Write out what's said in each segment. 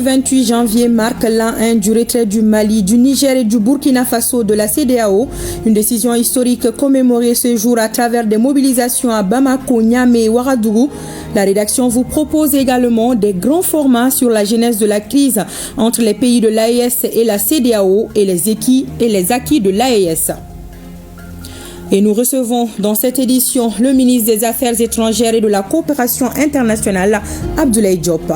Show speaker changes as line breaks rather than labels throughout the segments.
28 janvier marque l'an 1 du retrait du Mali, du Niger et du Burkina Faso de la CEDEAO. Une décision historique commémorée ce jour à travers des mobilisations à Bamako, Niamey et Ouagadougou. La rédaction vous propose également des grands formats sur la genèse de la crise entre les pays de l'AES et la CEDEAO et les acquis de l'AES. Et nous recevons dans cette édition le ministre des Affaires étrangères et de la coopération internationale, Abdoulaye Diop.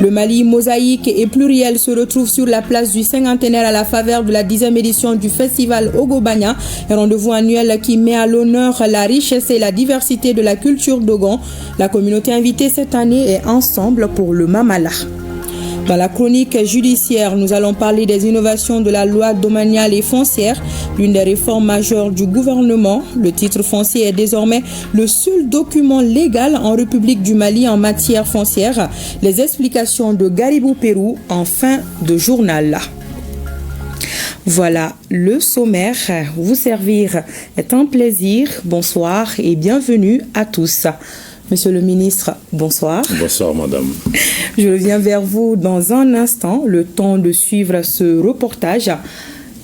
Le Mali mosaïque et pluriel se retrouve sur la place du cinquantenaire à la faveur de la 10e édition du festival Ogobanya, un rendez-vous annuel qui met à l'honneur la richesse et la diversité de la culture dogon. La communauté invitée cette année est ensemble pour le Mamala. Dans la chronique judiciaire, nous allons parler des innovations de la loi domaniale et foncière, l'une des réformes majeures du gouvernement. Le titre foncier est désormais le seul document légal en République du Mali en matière foncière. Les explications de Garibou Pérou en fin de journal. Voilà le sommaire. Vous servir est un plaisir. Bonsoir et bienvenue à tous. Monsieur le ministre, bonsoir.
Bonsoir, madame.
Je reviens vers vous dans un instant, le temps de suivre ce reportage.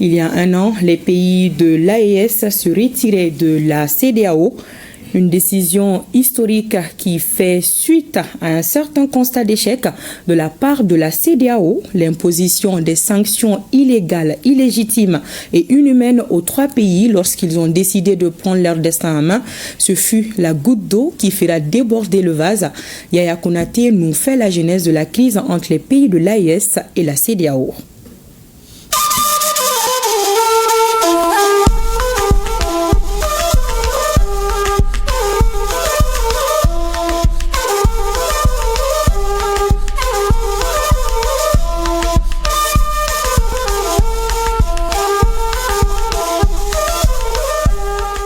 Il y a un an, les pays de l'AES se retiraient de la CEDEAO. Une décision historique qui fait suite à un certain constat d'échec de la part de la CEDEAO, l'imposition des sanctions illégales, illégitimes et inhumaines aux 3 pays lorsqu'ils ont décidé de prendre leur destin en main. Ce fut la goutte d'eau qui fera déborder le vase. Yaya Konaté nous fait la genèse de la crise entre les pays de l'AES et la CEDEAO.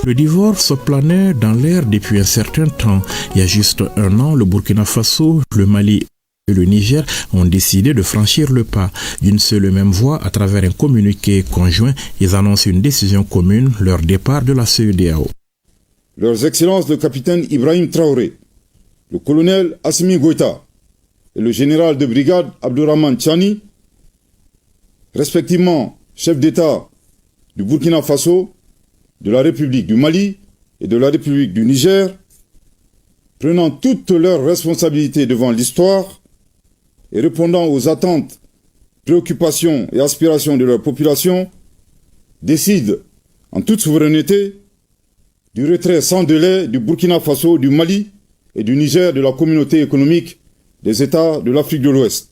Le divorce planait dans l'air depuis un certain temps. Il y a juste un an, le Burkina Faso, le Mali et le Niger ont décidé de franchir le pas. D'une seule et même voix, à travers un communiqué conjoint, ils annoncent une décision commune, leur départ de la CEDEAO.
Leurs Excellences le capitaine Ibrahim Traoré, le colonel Assimi Goïta et le général de brigade Abdourahmane Tchani, respectivement chef d'État du Burkina Faso, de la République du Mali et de la République du Niger, prenant toutes leurs responsabilités devant l'histoire et répondant aux attentes, préoccupations et aspirations de leur population, décident, en toute souveraineté, du retrait sans délai du Burkina Faso, du Mali et du Niger de la communauté économique des États de l'Afrique de l'Ouest.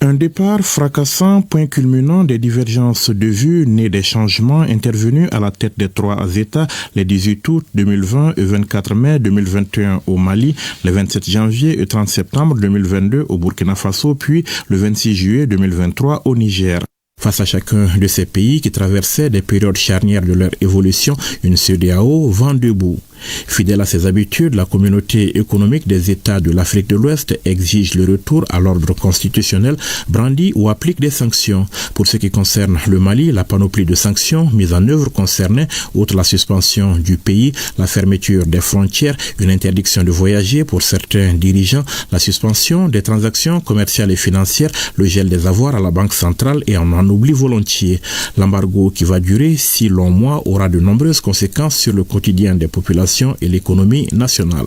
Un départ fracassant, point culminant des divergences de vues nées des changements intervenus à la tête des 3 États les 18 août 2020 et 24 mai 2021 au Mali, le 27 janvier et 30 septembre 2022 au Burkina Faso, puis le 26 juillet 2023 au Niger. Face à chacun de ces pays qui traversaient des périodes charnières de leur évolution, une CEDEAO vent debout. Fidèle à ses habitudes, la communauté économique des États de l'Afrique de l'Ouest exige le retour à l'ordre constitutionnel, brandit ou applique des sanctions. Pour ce qui concerne le Mali, la panoplie de sanctions mises en œuvre concernait, outre la suspension du pays, la fermeture des frontières, une interdiction de voyager pour certains dirigeants, la suspension des transactions commerciales et financières, le gel des avoirs à la Banque centrale et on en oublie volontiers. L'embargo qui va durer 6 longs mois aura de nombreuses conséquences sur le quotidien des populations et l'économie nationale.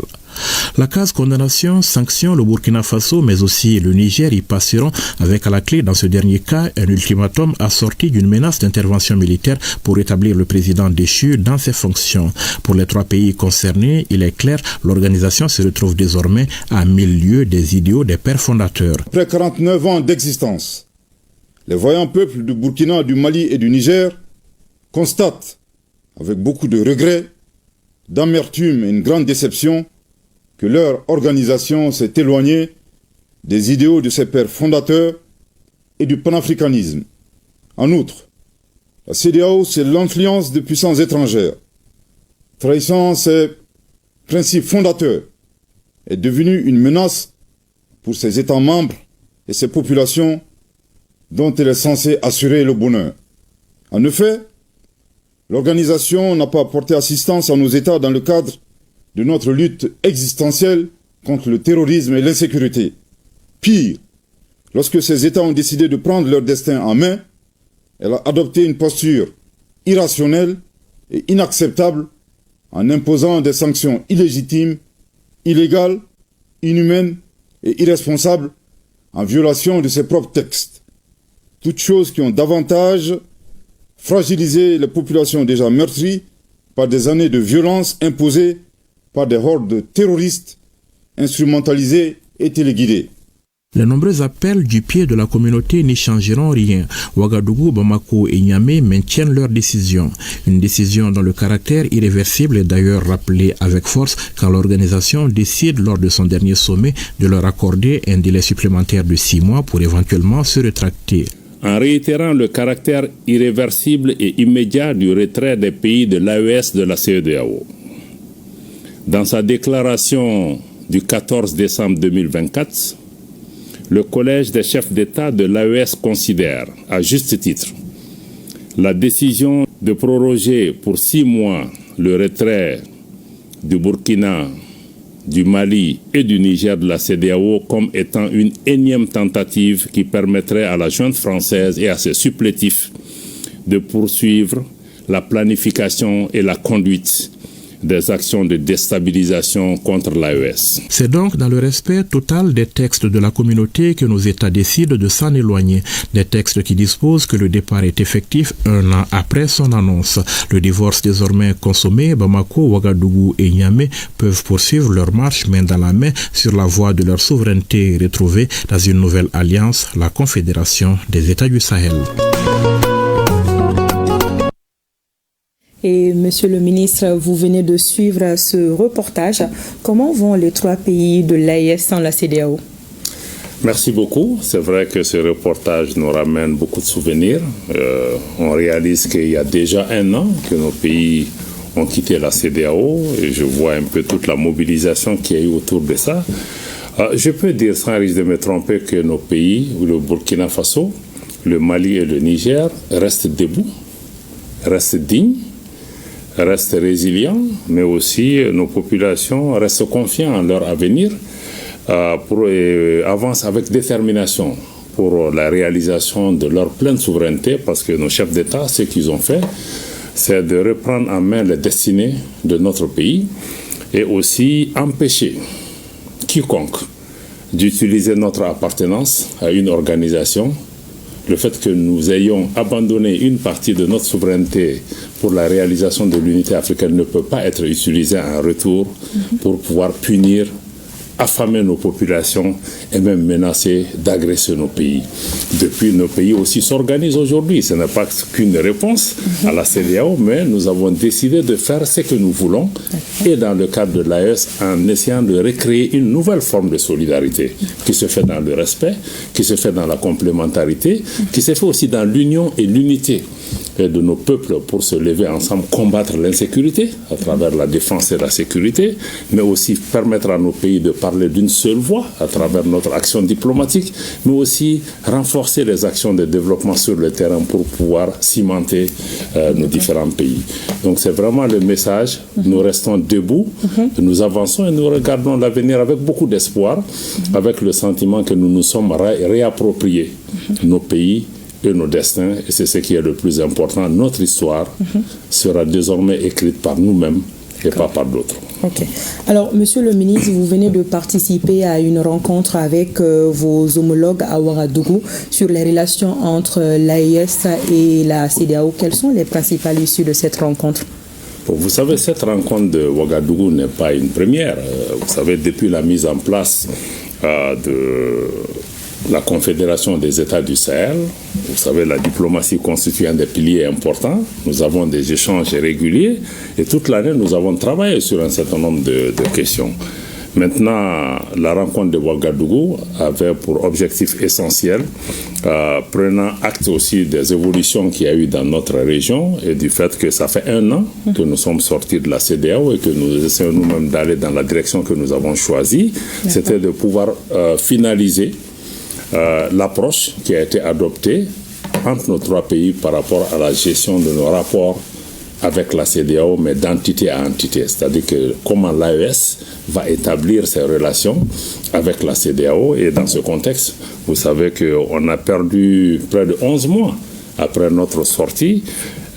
La case condamnation sanctionne le Burkina Faso, mais aussi le Niger y passeront avec à la clé, dans ce dernier cas, un ultimatum assorti d'une menace d'intervention militaire pour rétablir le président déchu dans ses fonctions. Pour les 3 pays concernés, il est clair, l'organisation se retrouve désormais à 1000 lieues des idéaux des pères fondateurs.
Après 49 ans d'existence, les voyants peuples du Burkina, du Mali et du Niger constatent, avec beaucoup de regrets, d'amertume et une grande déception, que leur organisation s'est éloignée des idéaux de ses pères fondateurs et du panafricanisme. En outre, la CEDEAO, c'est l'influence de puissances étrangères. Trahissant ses principes fondateurs, est devenue une menace pour ses États membres et ses populations dont elle est censée assurer le bonheur. En effet, l'organisation n'a pas apporté assistance à nos États dans le cadre de notre lutte existentielle contre le terrorisme et l'insécurité. Pire, lorsque ces États ont décidé de prendre leur destin en main, elle a adopté une posture irrationnelle et inacceptable en imposant des sanctions illégitimes, illégales, inhumaines et irresponsables en violation de ses propres textes. Toutes choses qui ont davantage fragilisé les populations déjà meurtries par des années de violence imposées par des hordes terroristes instrumentalisées et téléguidées.
Les nombreux appels du pied de la communauté n'y changeront rien. Ouagadougou, Bamako et Niamey maintiennent leur décision. Une décision dont le caractère irréversible est d'ailleurs rappelé avec force quand l'organisation décide lors de son dernier sommet de leur accorder un délai supplémentaire de 6 mois pour éventuellement se rétracter.
En réitérant le caractère irréversible et immédiat du retrait des pays de l'AES de la CEDEAO. Dans sa déclaration du 14 décembre 2024, le Collège des chefs d'État de l'AES considère, à juste titre, la décision de proroger pour 6 mois le retrait du Burkina, du Mali et du Niger de la CEDEAO comme étant une énième tentative qui permettrait à la junte française et à ses supplétifs de poursuivre la planification et la conduite des actions de déstabilisation contre l'AES.
C'est donc dans le respect total des textes de la communauté que nos États décident de s'en éloigner. Des textes qui disposent que le départ est effectif 1 an après son annonce. Le divorce désormais consommé, Bamako, Ouagadougou et Niamey peuvent poursuivre leur marche main dans la main sur la voie de leur souveraineté retrouvée dans une nouvelle alliance, la Confédération des États du Sahel.
Et Monsieur le ministre, vous venez de suivre ce reportage. Comment vont les 3 pays de l'AES sans la CEDEAO?
Merci beaucoup. C'est vrai que ce reportage nous ramène beaucoup de souvenirs. On réalise qu'il y a déjà 1 an que nos pays ont quitté la CEDEAO et je vois un peu toute la mobilisation qu'il y a eu autour de ça. Je peux dire sans risque de me tromper que nos pays, le Burkina Faso, le Mali et le Niger, restent debout, restent dignes, restent résilients, mais aussi nos populations restent confiantes en leur avenir, avancent avec détermination pour la réalisation de leur pleine souveraineté, parce que nos chefs d'État, ce qu'ils ont fait, c'est de reprendre en main les destinées de notre pays et aussi empêcher quiconque d'utiliser notre appartenance à une organisation. Le fait que nous ayons abandonné une partie de notre souveraineté pour la réalisation de l'unité africaine ne peut pas être utilisé en retour pour pouvoir punir, affamer nos populations et même menacer d'agresser nos pays. Depuis, nos pays aussi s'organisent aujourd'hui. Ce n'est pas qu'une réponse à la CEDEAO, mais nous avons décidé de faire ce que nous voulons et dans le cadre de l'AES en essayant de recréer une nouvelle forme de solidarité qui se fait dans le respect, qui se fait dans la complémentarité, qui se fait aussi dans l'union et l'unité de nos peuples pour se lever ensemble, combattre l'insécurité à travers la défense et la sécurité, mais aussi permettre à nos pays de parler d'une seule voix à travers notre action diplomatique, mais aussi renforcer les actions de développement sur le terrain pour pouvoir cimenter nos différents pays. Donc c'est vraiment le message, nous restons debout, nous avançons et nous regardons l'avenir avec beaucoup d'espoir, avec le sentiment que nous nous sommes réappropriés nos pays et nos destins, et c'est ce qui est le plus important. Notre histoire sera désormais écrite par nous-mêmes et pas par d'autres.
Ok. Alors, Monsieur le ministre, vous venez de participer à une rencontre avec vos homologues à Ouagadougou sur les relations entre l'AES et la CEDEAO. Quelles sont les principales issues de cette rencontre?
Bon, vous savez, cette rencontre de Ouagadougou n'est pas une première. Vous savez, depuis la mise en place de la Confédération des États du Sahel, vous savez, la diplomatie constitue un des piliers importants. Nous avons des échanges réguliers et toute l'année, nous avons travaillé sur un certain nombre de questions. Maintenant, la rencontre de Ouagadougou avait pour objectif essentiel, prenant acte aussi des évolutions qu'il y a eu dans notre région et du fait que ça fait 1 an que nous sommes sortis de la CEDEAO et que nous essayons nous-mêmes d'aller dans la direction que nous avons choisie, c'était de pouvoir finaliser l'approche qui a été adoptée entre nos 3 pays par rapport à la gestion de nos rapports avec la CEDEAO, mais d'entité à entité. C'est-à-dire que comment l'AES va établir ses relations avec la CEDEAO. Et dans ce contexte, vous savez qu'on a perdu près de 11 mois après notre sortie.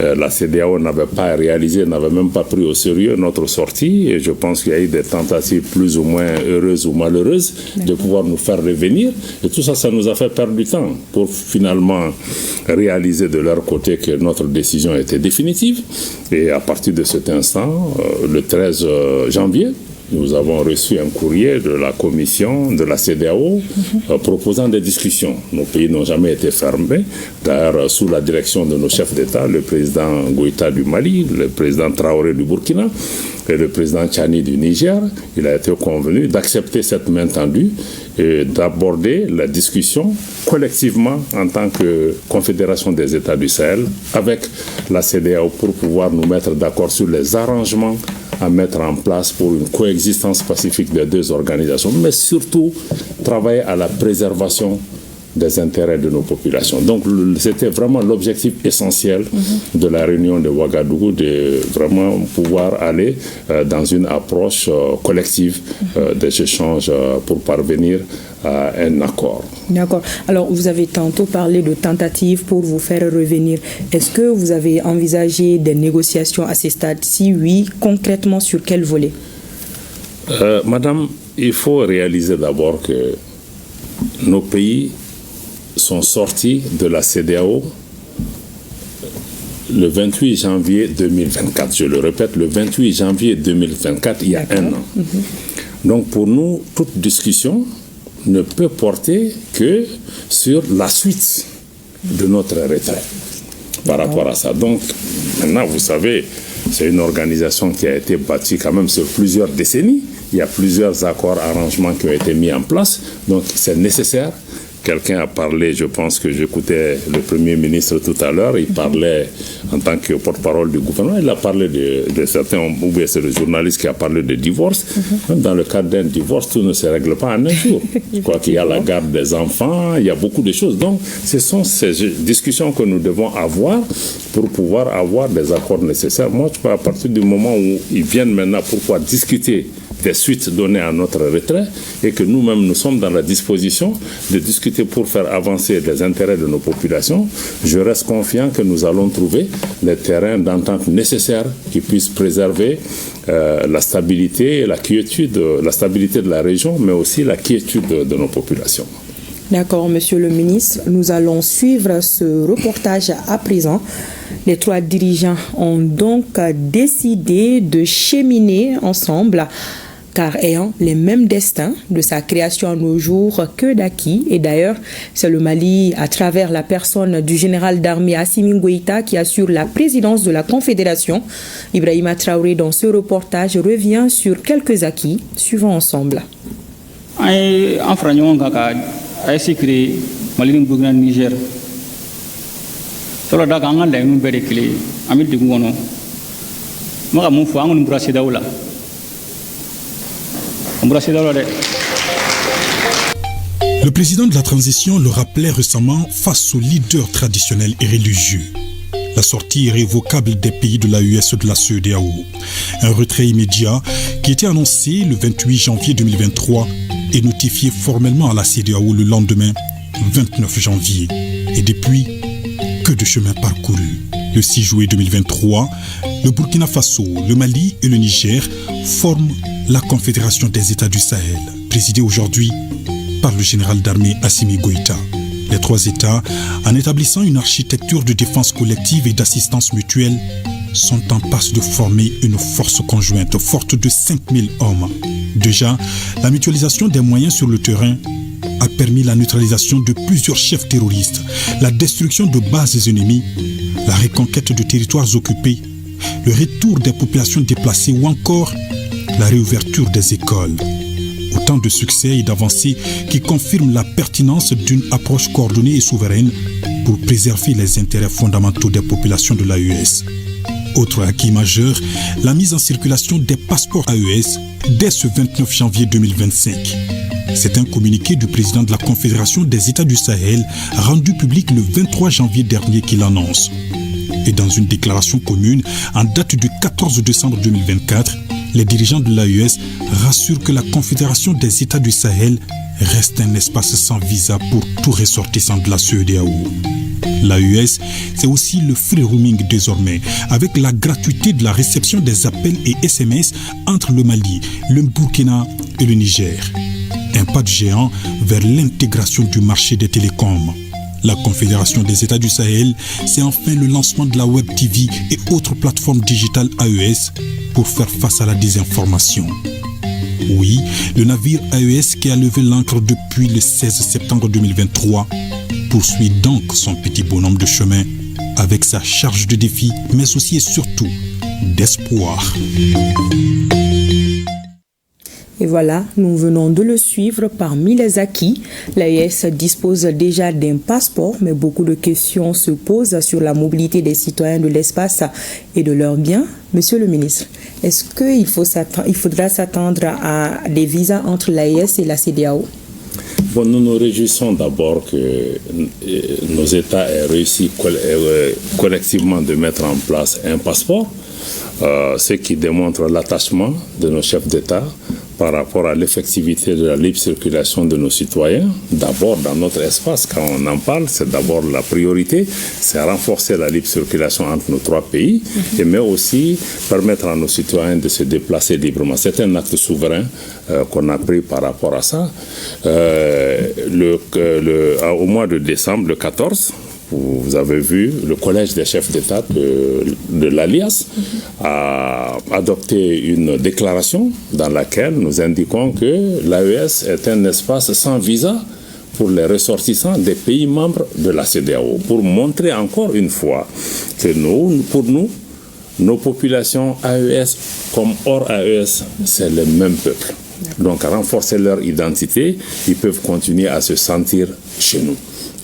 La CEDEAO n'avait pas réalisé, n'avait même pas pris au sérieux notre sortie. Et je pense qu'il y a eu des tentatives plus ou moins heureuses ou malheureuses de pouvoir nous faire revenir. Et tout ça, ça nous a fait perdre du temps pour finalement réaliser de leur côté que notre décision était définitive. Et à partir de cet instant, le 13 janvier, nous avons reçu un courrier de la commission de la CEDEAO proposant des discussions. Nos pays n'ont jamais été fermés. D'ailleurs, sous la direction de nos chefs d'État, le président Goïta du Mali, le président Traoré du Burkina et le président Tchani du Niger, il a été convenu d'accepter cette main tendue et d'aborder la discussion collectivement en tant que Confédération des États du Sahel avec la CEDEAO pour pouvoir nous mettre d'accord sur les arrangements à mettre en place pour une coexistence pacifique des deux organisations, mais surtout travailler à la préservation des intérêts de nos populations. Donc c'était vraiment l'objectif essentiel de la réunion de Ouagadougou, de vraiment pouvoir aller dans une approche collective des échanges pour parvenir à un accord.
D'accord. Alors, vous avez tantôt parlé de tentatives pour vous faire revenir. Est-ce que vous avez envisagé des négociations à ce stade? Si oui, concrètement, sur quel volet?
Madame, il faut réaliser d'abord que nos pays sont sortis de la CEDEAO le 28 janvier 2024. Je le répète, le 28 janvier 2024, il y a un an. Donc, pour nous, toute discussion ne peut porter que sur la suite de notre retrait par rapport à ça. Donc, maintenant, vous savez, c'est une organisation qui a été bâtie quand même sur plusieurs décennies. Il y a plusieurs accords, arrangements qui ont été mis en place. Donc, c'est nécessaire. Quelqu'un a parlé, je pense que j'écoutais le Premier ministre tout à l'heure, il parlait en tant que porte-parole du gouvernement, il a parlé de certains, ou bien c'est le journaliste qui a parlé de divorce. Même dans le cadre d'un divorce, tout ne se règle pas en un jour. Je crois qu'il y a la garde des enfants, il y a beaucoup de choses. Donc, ce sont ces discussions que nous devons avoir pour pouvoir avoir des accords nécessaires. Moi, je crois à partir du moment où ils viennent maintenant pour pouvoir discuter des suites données à notre retrait et que nous-mêmes nous sommes dans la disposition de discuter pour faire avancer les intérêts de nos populations, je reste confiant que nous allons trouver les terrains d'entente nécessaires qui puissent préserver la stabilité et la quiétude, la stabilité de la région, mais aussi la quiétude de nos populations.
D'accord, Monsieur le ministre. Nous allons suivre ce reportage à présent. Les trois dirigeants ont donc décidé de cheminer ensemble, car ayant les mêmes destins de sa création à nos jours que d'acquis. Et d'ailleurs, c'est le Mali, à travers la personne du général d'armée Assimi Goïta, qui assure la présidence de la Confédération. Ibrahima Traoré, dans ce reportage, revient sur quelques acquis. Suivons ensemble.
Niger.
Le président de la transition le rappelait récemment face aux leaders traditionnels et religieux. La sortie irrévocable des pays de l'AES de la CEDEAO. Un retrait immédiat qui était annoncé le 28 janvier 2023 et notifié formellement à la CEDEAO le lendemain 29 janvier. Et depuis, que de chemin parcouru. Le 6 juillet 2023, le Burkina Faso, le Mali et le Niger forment la Confédération des États du Sahel, présidée aujourd'hui par le général d'armée Assimi Goïta. Les trois États, en établissant une architecture de défense collective et d'assistance mutuelle, sont en passe de former une force conjointe forte de 5000 hommes. Déjà, la mutualisation des moyens sur le terrain a permis la neutralisation de plusieurs chefs terroristes, la destruction de bases ennemies, la reconquête de territoires occupés, le retour des populations déplacées ou encore la réouverture des écoles. Autant de succès et d'avancées qui confirment la pertinence d'une approche coordonnée et souveraine pour préserver les intérêts fondamentaux des populations de l'AES. Autre acquis majeur, la mise en circulation des passeports AES dès ce 29 janvier 2025. C'est un communiqué du président de la Confédération des États du Sahel rendu public le 23 janvier dernier qui l'annonce. Et dans une déclaration commune en date du 14 décembre 2024, les dirigeants de l'AES rassurent que la Confédération des États du Sahel reste un espace sans visa pour tout ressortissant de la CEDEAO. L'AES, c'est aussi le free roaming désormais, avec la gratuité de la réception des appels et SMS entre le Mali, le Burkina et le Niger. Un pas de géant vers l'intégration du marché des télécoms. La Confédération des États du Sahel, c'est enfin le lancement de la Web TV et autres plateformes digitales AES pour faire face à la désinformation. Oui, le navire AES qui a levé l'ancre depuis le 16 septembre 2023 poursuit donc son petit bonhomme de chemin avec sa charge de défis, mais aussi et surtout d'espoir.
Et voilà, nous venons de le suivre. Parmi les acquis, l'AES dispose déjà d'un passeport, mais beaucoup de questions se posent sur la mobilité des citoyens de l'espace et de leurs biens. Monsieur le ministre, est-ce qu'il faudra s'attendre à des visas entre l'AES et la CEDEAO?
Bon, nous nous réjouissons d'abord que nos États aient réussi collectivement de mettre en place un passeport, ce qui démontre l'attachement de nos chefs d'État par rapport à l'effectivité de la libre circulation de nos citoyens. D'abord, dans notre espace, quand on en parle, c'est d'abord la priorité, c'est renforcer la libre circulation entre nos trois pays, mais aussi permettre à nos citoyens de se déplacer librement. C'est un acte souverain qu'on a pris par rapport à ça. Au mois de décembre, le 14, vous avez vu, le Collège des chefs d'État de l'Alliance a adopté une déclaration dans laquelle nous indiquons que l'AES est un espace sans visa pour les ressortissants des pays membres de la CEDEAO, pour montrer encore une fois que pour nous, nos populations AES comme hors AES, c'est le même peuple. Donc, renforcer leur identité, ils peuvent continuer à se sentir chez nous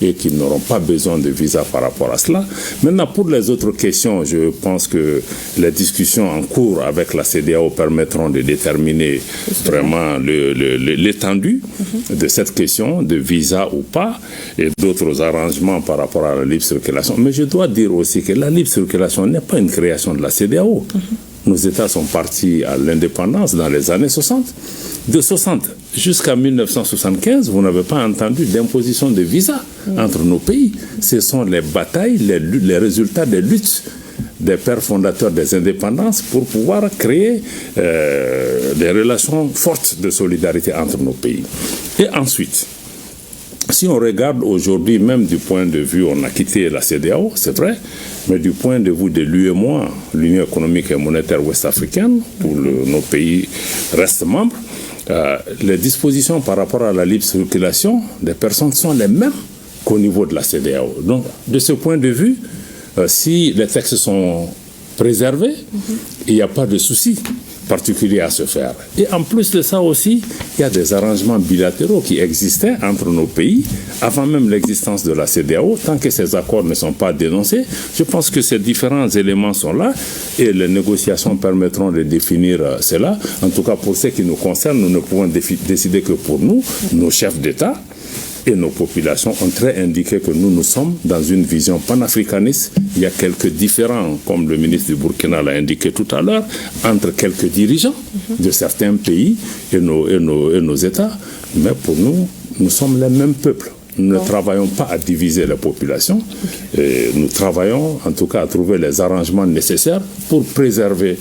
et qu'ils n'auront pas besoin de visa par rapport à cela. Maintenant, pour les autres questions, je pense que les discussions en cours avec la CEDEAO permettront de déterminer vraiment l'étendue de cette question de visa ou pas et d'autres arrangements par rapport à la libre circulation. Mais je dois dire aussi que la libre circulation n'est pas une création de la CEDEAO. Nos États sont partis à l'indépendance dans les années 60. De 60 jusqu'à 1975, vous n'avez pas entendu d'imposition de visa entre nos pays. Ce sont les batailles, les résultats des luttes des pères fondateurs des indépendances pour pouvoir créer des relations fortes de solidarité entre nos pays. Et ensuite, si on regarde aujourd'hui, même du point de vue, on a quitté la CEDEAO, c'est vrai, mais du point de vue de l'UEMOA, l'Union économique et monétaire ouest-africaine, où nos pays restent membres, les dispositions par rapport à la libre circulation des personnes sont les mêmes qu'au niveau de la CEDEAO. Donc, de ce point de vue, si les textes sont préservés, il n'y a pas de souci particulier à se faire. Et en plus de ça aussi, il y a des arrangements bilatéraux qui existaient entre nos pays avant même l'existence de la CEDEAO. Tant que ces accords ne sont pas dénoncés, je pense que ces différents éléments sont là et les négociations permettront de définir cela. En tout cas, pour ce qui nous concerne, nous ne pouvons décider que pour nous, nos chefs d'État et nos populations ont très indiqué que nous sommes dans une vision panafricaniste. Il y a quelques différends, comme le ministre du Burkina l'a indiqué tout à l'heure, entre quelques dirigeants de certains pays et nos États. Mais pour nous, nous sommes les mêmes peuples. Nous ne travaillons pas à diviser la population. Et nous travaillons en tout cas à trouver les arrangements nécessaires pour préserver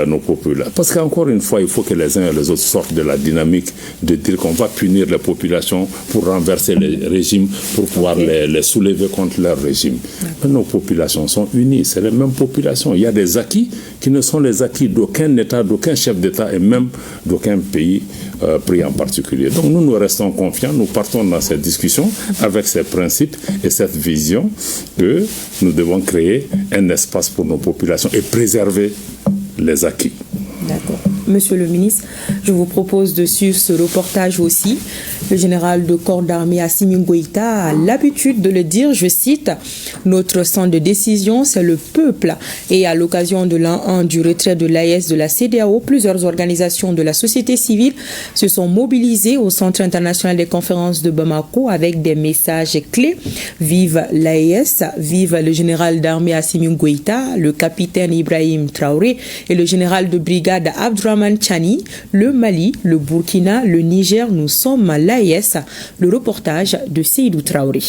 nos populations. Parce qu'encore une fois, il faut que les uns et les autres sortent de la dynamique de dire qu'on va punir les populations pour renverser les régimes, pour pouvoir les soulever contre leur régime. Mais nos populations sont unies, c'est les mêmes populations. Il y a des acquis qui ne sont les acquis d'aucun État, d'aucun chef d'État et même d'aucun pays pris en particulier. Donc nous restons confiants, nous partons dans cette discussion avec ces principes et cette vision que nous devons créer un espace pour nos populations et préserver les acquis.
D'accord. Monsieur le ministre, je vous propose de suivre ce reportage aussi. Le général de corps d'armée Assimi Goïta a l'habitude de le dire, je cite, « Notre centre de décision, c'est le peuple ». Et à l'occasion de l'an 1 du retrait de l'AES de la CEDEAO, plusieurs organisations de la société civile se sont mobilisées au Centre international des conférences de Bamako avec des messages clés. Vive l'AES, vive le général d'armée Assimi Goïta, le capitaine Ibrahim Traoré et le général de brigade Abdurrahman Chani, le Mali, le Burkina, le Niger, nous sommes l'AES. Le reportage de Seydou Traoré.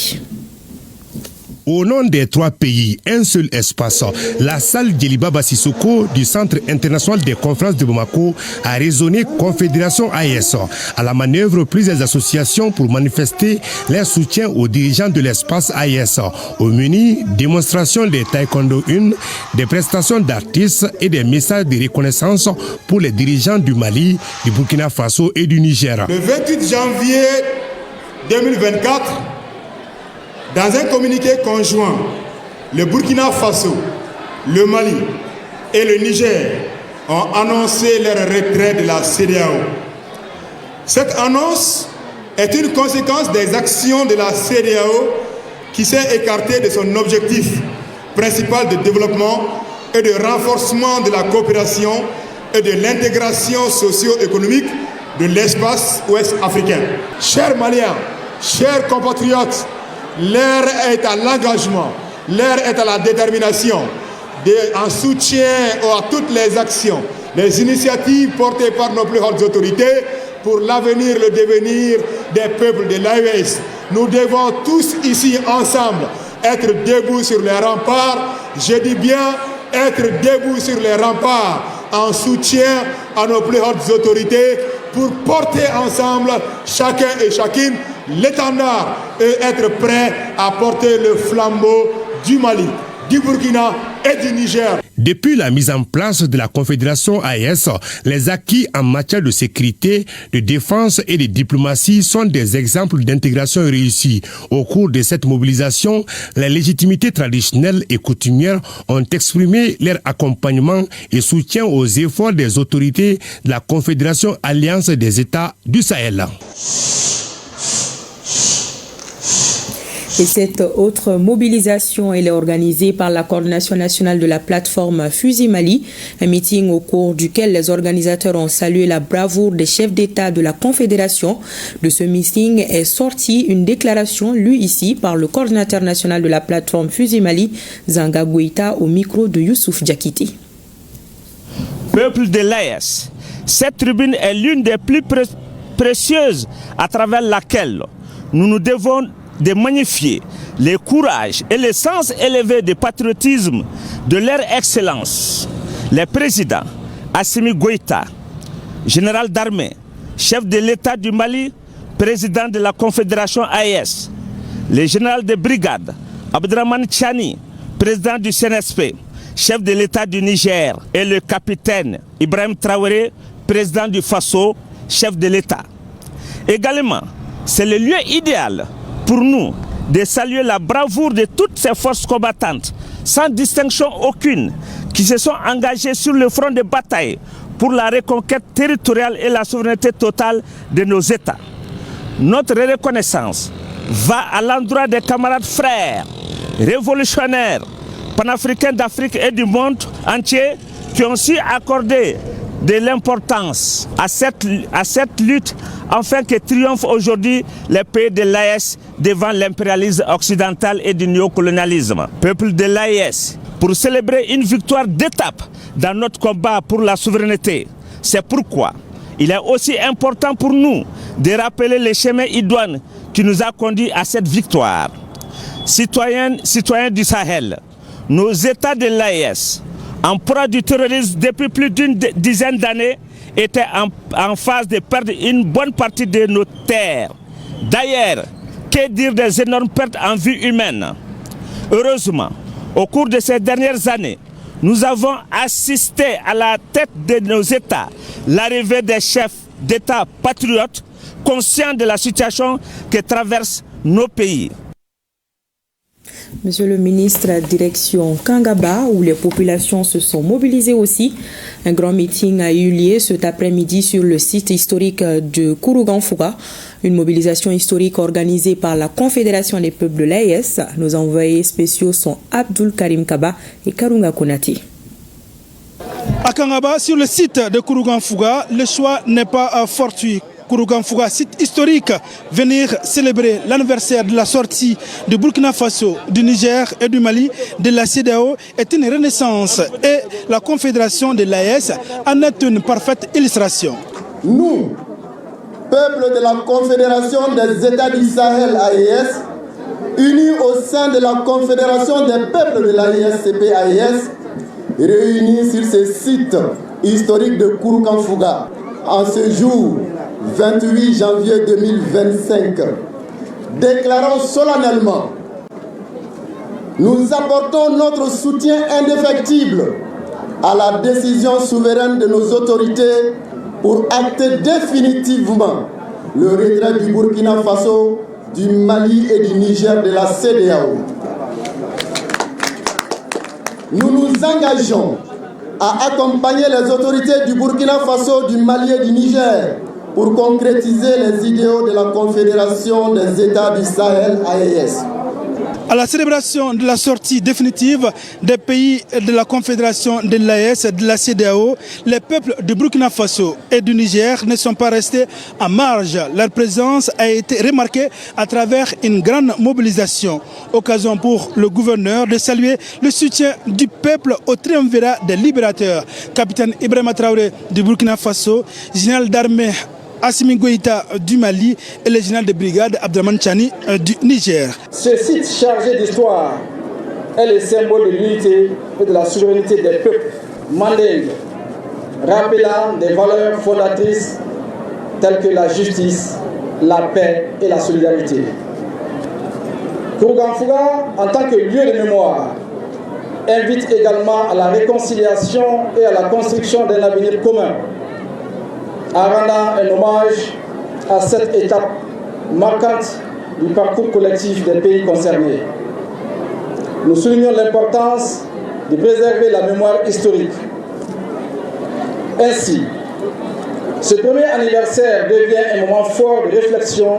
Au nom des 3 pays, un seul espace, la salle Djeliba Sissoko du Centre international des conférences de Bamako a résonné Confédération AES. À la manœuvre, plusieurs associations pour manifester leur soutien aux dirigeants de l'espace AES. Au menu, démonstration des taekwondo 1, des prestations d'artistes et des messages de reconnaissance pour les dirigeants du Mali, du Burkina Faso et du Niger.
Le 28 janvier 2024, dans un communiqué conjoint, le Burkina Faso, le Mali et le Niger ont annoncé leur retrait de la CEDEAO. Cette annonce est une conséquence des actions de la CEDEAO qui s'est écartée de son objectif principal de développement et de renforcement de la coopération et de l'intégration socio-économique de l'espace ouest africain. Chers Maliens, chers compatriotes, l'heure est à l'engagement, l'heure est à la détermination, en soutien à toutes les actions, les initiatives portées par nos plus hautes autorités pour l'avenir, le devenir des peuples de l'AES. Nous devons tous ici ensemble être debout sur les remparts, je dis bien être debout sur les remparts en soutien à nos plus hautes autorités pour porter ensemble, chacun et chacune, l'étendard et être prêt à porter le flambeau du Mali, du Burkina et du Niger.
Depuis la mise en place de la Confédération AES, les acquis en matière de sécurité, de défense et de diplomatie sont des exemples d'intégration réussie. Au cours de cette mobilisation, les légitimités traditionnelles et coutumières ont exprimé leur accompagnement et soutien aux efforts des autorités de la Confédération Alliance des États du Sahel.
Et cette autre mobilisation, elle est organisée par la coordination nationale de la plateforme Fusi Mali, un meeting au cours duquel les organisateurs ont salué la bravoure des chefs d'État de la Confédération. De ce meeting est sortie une déclaration lue ici par le coordinateur national de la plateforme Fusi Mali, Zanga Goïta, au micro de Youssouf Diakité.
Peuple de l'AES, cette tribune est l'une des plus précieuses à travers laquelle nous nous devons de magnifier le courage et le sens élevé de patriotisme de leur excellence, les présidents Assimi Goïta, général d'armée, chef de l'État du Mali, président de la Confédération AES, le général de brigade Abdurrahman Chani, président du CNSP, chef de l'État du Niger, et le capitaine Ibrahim Traoré, président du Faso, chef de l'État. Également, c'est le lieu idéal pour nous de saluer la bravoure de toutes ces forces combattantes, sans distinction aucune, qui se sont engagées sur le front de bataille pour la reconquête territoriale et la souveraineté totale de nos États. Notre reconnaissance va à l'endroit des camarades frères, révolutionnaires, panafricains d'Afrique et du monde entier, qui ont su accorder de l'importance à cette lutte, afin que triomphent aujourd'hui les pays de l'AES devant l'impérialisme occidental et du néocolonialisme. Peuple de l'AES, pour célébrer une victoire d'étape dans notre combat pour la souveraineté. C'est pourquoi il est aussi important pour nous de rappeler le chemin idoine qui nous a conduits à cette victoire. Citoyens du Sahel, nos États de l'AES, en proie du terrorisme depuis plus d'une dizaine d'années, étaient en phase de perdre une bonne partie de nos terres. D'ailleurs, que dire des énormes pertes en vie humaine? Heureusement, au cours de ces dernières années, nous avons assisté à la tête de nos États l'arrivée des chefs d'État patriotes conscients de la situation que traversent nos pays.
Monsieur le ministre, direction Kangaba, où les populations se sont mobilisées aussi. Un grand meeting a eu lieu cet après-midi sur le site historique de Kourouganfouga. Une mobilisation historique organisée par la Confédération des peuples de l'AES. Nos envoyés spéciaux sont Abdul Karim Kaba et Karunga Konati.
À Kangaba, sur le site de Kourouganfouga, le choix n'est pas fortuit. Kourouganfouga, site historique, venir célébrer l'anniversaire de la sortie du Burkina Faso, du Niger et du Mali de la CEDEAO est une renaissance et la Confédération de l'AES en est une parfaite illustration.
Nous, peuple de la Confédération des États du Sahel AES, unis au sein de la Confédération des peuples de l'AES CP-AES, réunis sur ce site historique de Kourouganfouga en ce jour 28 janvier 2025, déclarons solennellement: nous apportons notre soutien indéfectible à la décision souveraine de nos autorités pour acter définitivement le retrait du Burkina Faso, du Mali et du Niger de la CEDEAO. Nous nous engageons à accompagner les autorités du Burkina Faso, du Mali et du Niger pour concrétiser les idéaux de la Confédération des États du Sahel AES.
À la célébration de la sortie définitive des pays de la Confédération de l'AES et de la CEDEAO, les peuples du Burkina Faso et du Niger ne sont pas restés en marge. Leur présence a été remarquée à travers une grande mobilisation. Occasion pour le gouverneur de saluer le soutien du peuple au triumvirat des libérateurs. Capitaine Ibrahima Traoré du Burkina Faso, général d'armée Assimi Goïta du Mali et le général de brigade Abdraman Chani du Niger.
Ce site chargé d'histoire est le symbole de l'unité et de la souveraineté des peuples mandingues, rappelant des valeurs fondatrices telles que la justice, la paix et la solidarité. Kourouganfouga, en tant que lieu de mémoire, invite également à la réconciliation et à la construction d'un avenir commun, en rendant un hommage à cette étape marquante du parcours collectif des pays concernés. Nous soulignons l'importance de préserver la mémoire historique. Ainsi, ce premier anniversaire devient un moment fort de réflexion,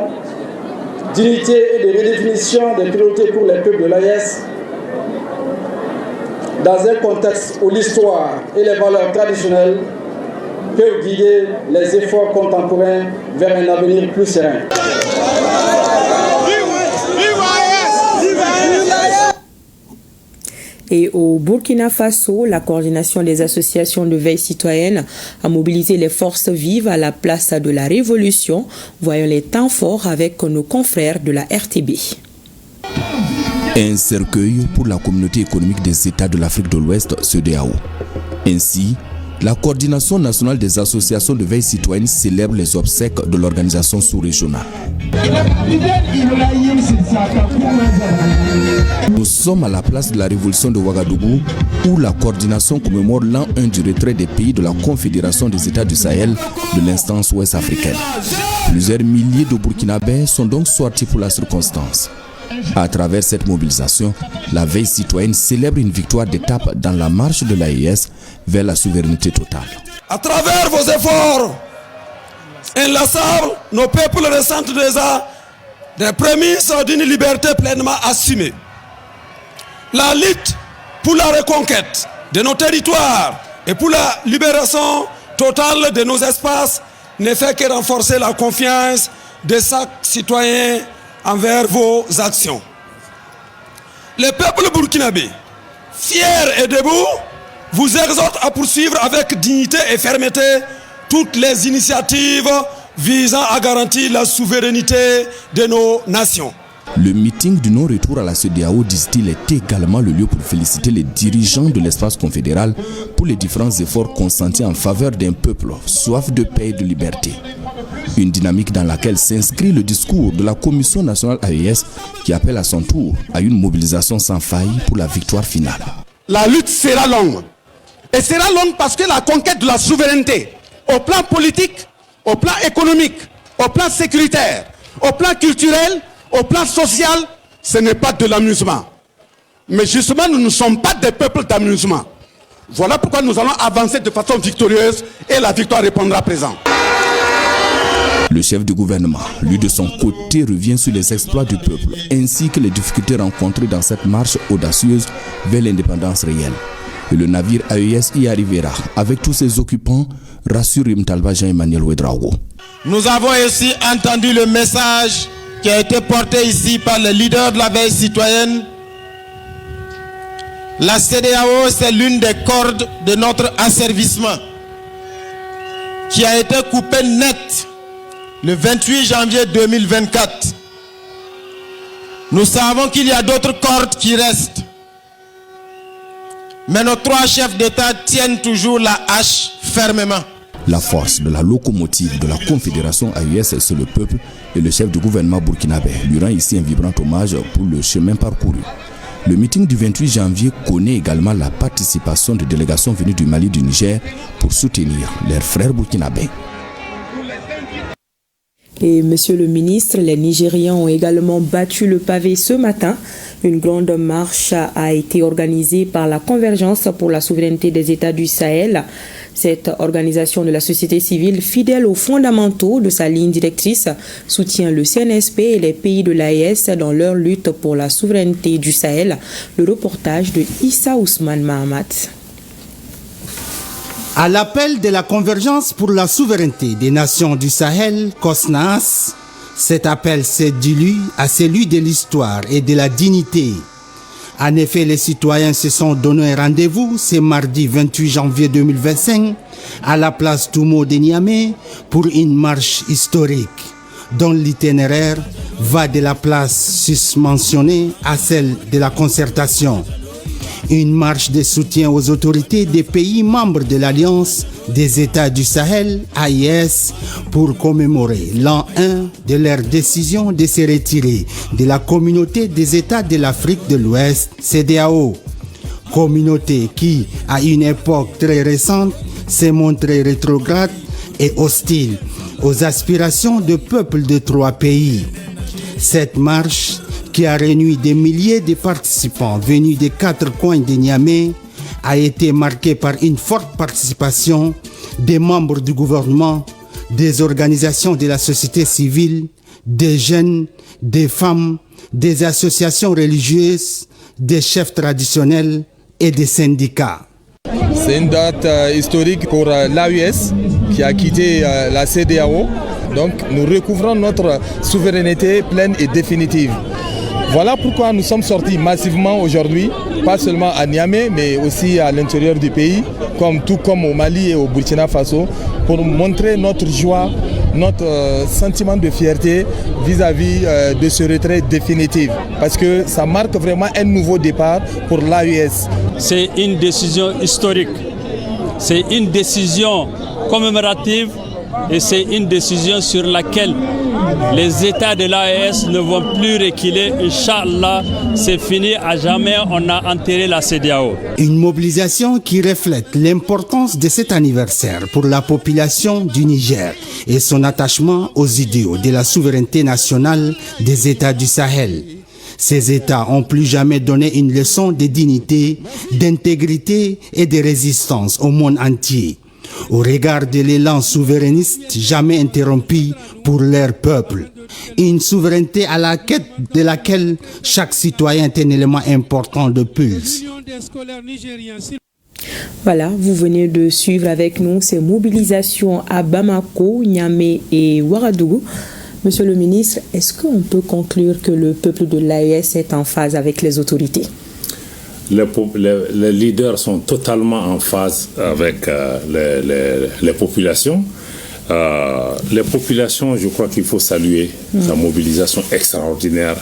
d'unité et de redéfinition des priorités pour les peuples de l'AES, dans un contexte où l'histoire et les valeurs traditionnelles peuvent guider les efforts contemporains vers un avenir plus serein.
Et au Burkina Faso, la coordination des associations de veille citoyenne a mobilisé les forces vives à la place de la révolution. Voyons les temps forts avec nos confrères de la RTB.
Un cercueil pour la communauté économique des États de l'Afrique de l'Ouest, CEDEAO. Ainsi, la coordination nationale des associations de veille citoyenne célèbre les obsèques de l'organisation sous-régionale. Nous sommes à la place de la révolution de Ouagadougou où la coordination commémore l'an 1 du retrait des pays de la Confédération des États du Sahel de l'instance ouest africaine. Plusieurs milliers de Burkinabés sont donc sortis pour la circonstance. À travers cette mobilisation, la veille citoyenne célèbre une victoire d'étape dans la marche de l'AES vers la souveraineté totale.
À travers vos efforts inlassables, nos peuples ressentent déjà des prémices d'une liberté pleinement assumée. La lutte pour la reconquête de nos territoires et pour la libération totale de nos espaces ne fait que renforcer la confiance de chaque citoyen envers vos actions. Le peuple burkinabé, fier et debout, vous exhorte à poursuivre avec dignité et fermeté toutes les initiatives visant à garantir la souveraineté de nos nations.
Le meeting du non-retour à la CEDEAO, disent-ils, est également le lieu pour féliciter les dirigeants de l'espace confédéral pour les différents efforts consentis en faveur d'un peuple soif de paix et de liberté. Une dynamique dans laquelle s'inscrit le discours de la Commission nationale AES qui appelle à son tour à une mobilisation sans faille pour la victoire finale.
La lutte sera longue. Et sera longue parce que la conquête de la souveraineté, au plan politique, au plan économique, au plan sécuritaire, au plan culturel, au plan social, ce n'est pas de l'amusement. Mais justement, nous ne sommes pas des peuples d'amusement. Voilà pourquoi nous allons avancer de façon victorieuse et la victoire répondra présent.
Le chef du gouvernement, lui de son côté, revient sur les exploits du peuple ainsi que les difficultés rencontrées dans cette marche audacieuse vers l'indépendance réelle. Et le navire AES y arrivera avec tous ses occupants, rassure Imtalba Jean-Emmanuel Ouedraogo.
Nous avons aussi entendu le message qui a été porté ici par le leader de la veille citoyenne. La CEDEAO, c'est l'une des cordes de notre asservissement qui a été coupée net le 28 janvier 2024. Nous savons qu'il y a d'autres cordes qui restent. Mais nos trois chefs d'État tiennent toujours la hache fermement.
La force de la locomotive de la Confédération AES, c'est le peuple, et le chef du gouvernement burkinabé lui rend ici un vibrant hommage pour le chemin parcouru. Le meeting du 28 janvier connaît également la participation de délégations venues du Mali et du Niger pour soutenir leurs frères burkinabés.
Et monsieur le ministre, les Nigérians ont également battu le pavé ce matin. Une grande marche a été organisée par la Convergence pour la souveraineté des États du Sahel. Cette organisation de la société civile, fidèle aux fondamentaux de sa ligne directrice, soutient le CNSP et les pays de l'AES dans leur lutte pour la souveraineté du Sahel. Le reportage de Issa Ousmane Mahamat.
À l'appel de la Convergence pour la souveraineté des nations du Sahel, COSNAS, cet appel s'est dilu à celui de l'histoire et de la dignité. En effet, les citoyens se sont donné rendez-vous ce mardi 28 janvier 2025 à la place Toumo de Niamey pour une marche historique dont l'itinéraire va de la place susmentionnée à celle de la concertation. Une marche de soutien aux autorités des pays membres de l'Alliance des États du Sahel, AES, pour commémorer l'an 1 de leur décision de se retirer de la communauté des États de l'Afrique de l'Ouest, CEDEAO. Communauté qui, à une époque très récente, s'est montrée rétrograde et hostile aux aspirations de peuples de 3 pays. Cette marche, qui a réuni des milliers de participants venus des 4 coins de Niamey, a été marquée par une forte participation des membres du gouvernement, des organisations de la société civile, des jeunes, des femmes, des associations religieuses, des chefs traditionnels et des syndicats.
C'est une date historique pour l'AES qui a quitté la CEDEAO. Donc nous recouvrons notre souveraineté pleine et définitive. Voilà pourquoi nous sommes sortis massivement aujourd'hui, pas seulement à Niamey, mais aussi à l'intérieur du pays, tout comme au Mali et au Burkina Faso, pour montrer notre joie, notre sentiment de fierté vis-à-vis de ce retrait définitif. Parce que ça marque vraiment un nouveau départ pour l'AES.
C'est une décision historique, c'est une décision commémorative et c'est une décision sur laquelle les États de l'AES ne vont plus reculer. Inch'Allah, c'est fini, à jamais on a enterré la CEDEAO.
Une mobilisation qui reflète l'importance de cet anniversaire pour la population du Niger et son attachement aux idéaux de la souveraineté nationale des États du Sahel. Ces États ont plus jamais donné une leçon de dignité, d'intégrité et de résistance au monde entier, au regard de l'élan souverainiste jamais interrompu pour leur peuple. Une souveraineté à la quête de laquelle chaque citoyen est un élément important de pulse.
Voilà, vous venez de suivre avec nous ces mobilisations à Bamako, Niamey et Ouagadougou. Monsieur le ministre, est-ce qu'on peut conclure que le peuple de l'AES est en phase avec les autorités ?
Les leaders sont totalement en phase avec les populations. Les populations, je crois qu'il faut saluer la mobilisation extraordinaire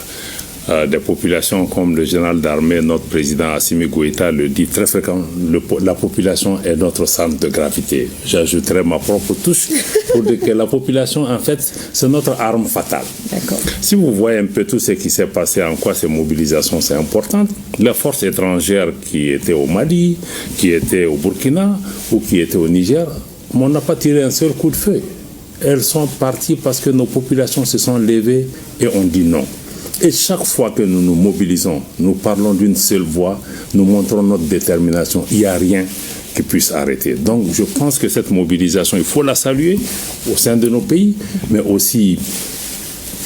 des populations, comme le général d'armée, notre président Assimi Goïta le dit très fréquemment, la population est notre centre de gravité. J'ajouterai ma propre touche pour dire que la population, en fait, c'est notre arme fatale. Si vous voyez un peu tout ce qui s'est passé, en quoi ces mobilisations sont importantes, les forces étrangères qui étaient au Mali, qui étaient au Burkina ou qui étaient au Niger, on n'a pas tiré un seul coup de feu. Elles sont parties parce que nos populations se sont levées et ont dit non. Et chaque fois que nous nous mobilisons, nous parlons d'une seule voix, nous montrons notre détermination. Il n'y a rien qui puisse arrêter. Donc je pense que cette mobilisation, il faut la saluer au sein de nos pays, mais aussi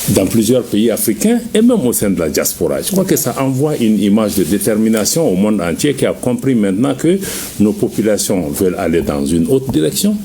dans plusieurs pays africains et même au sein de la diaspora. Je crois que ça envoie une image de détermination au monde entier qui a compris maintenant que nos populations veulent aller dans une autre direction.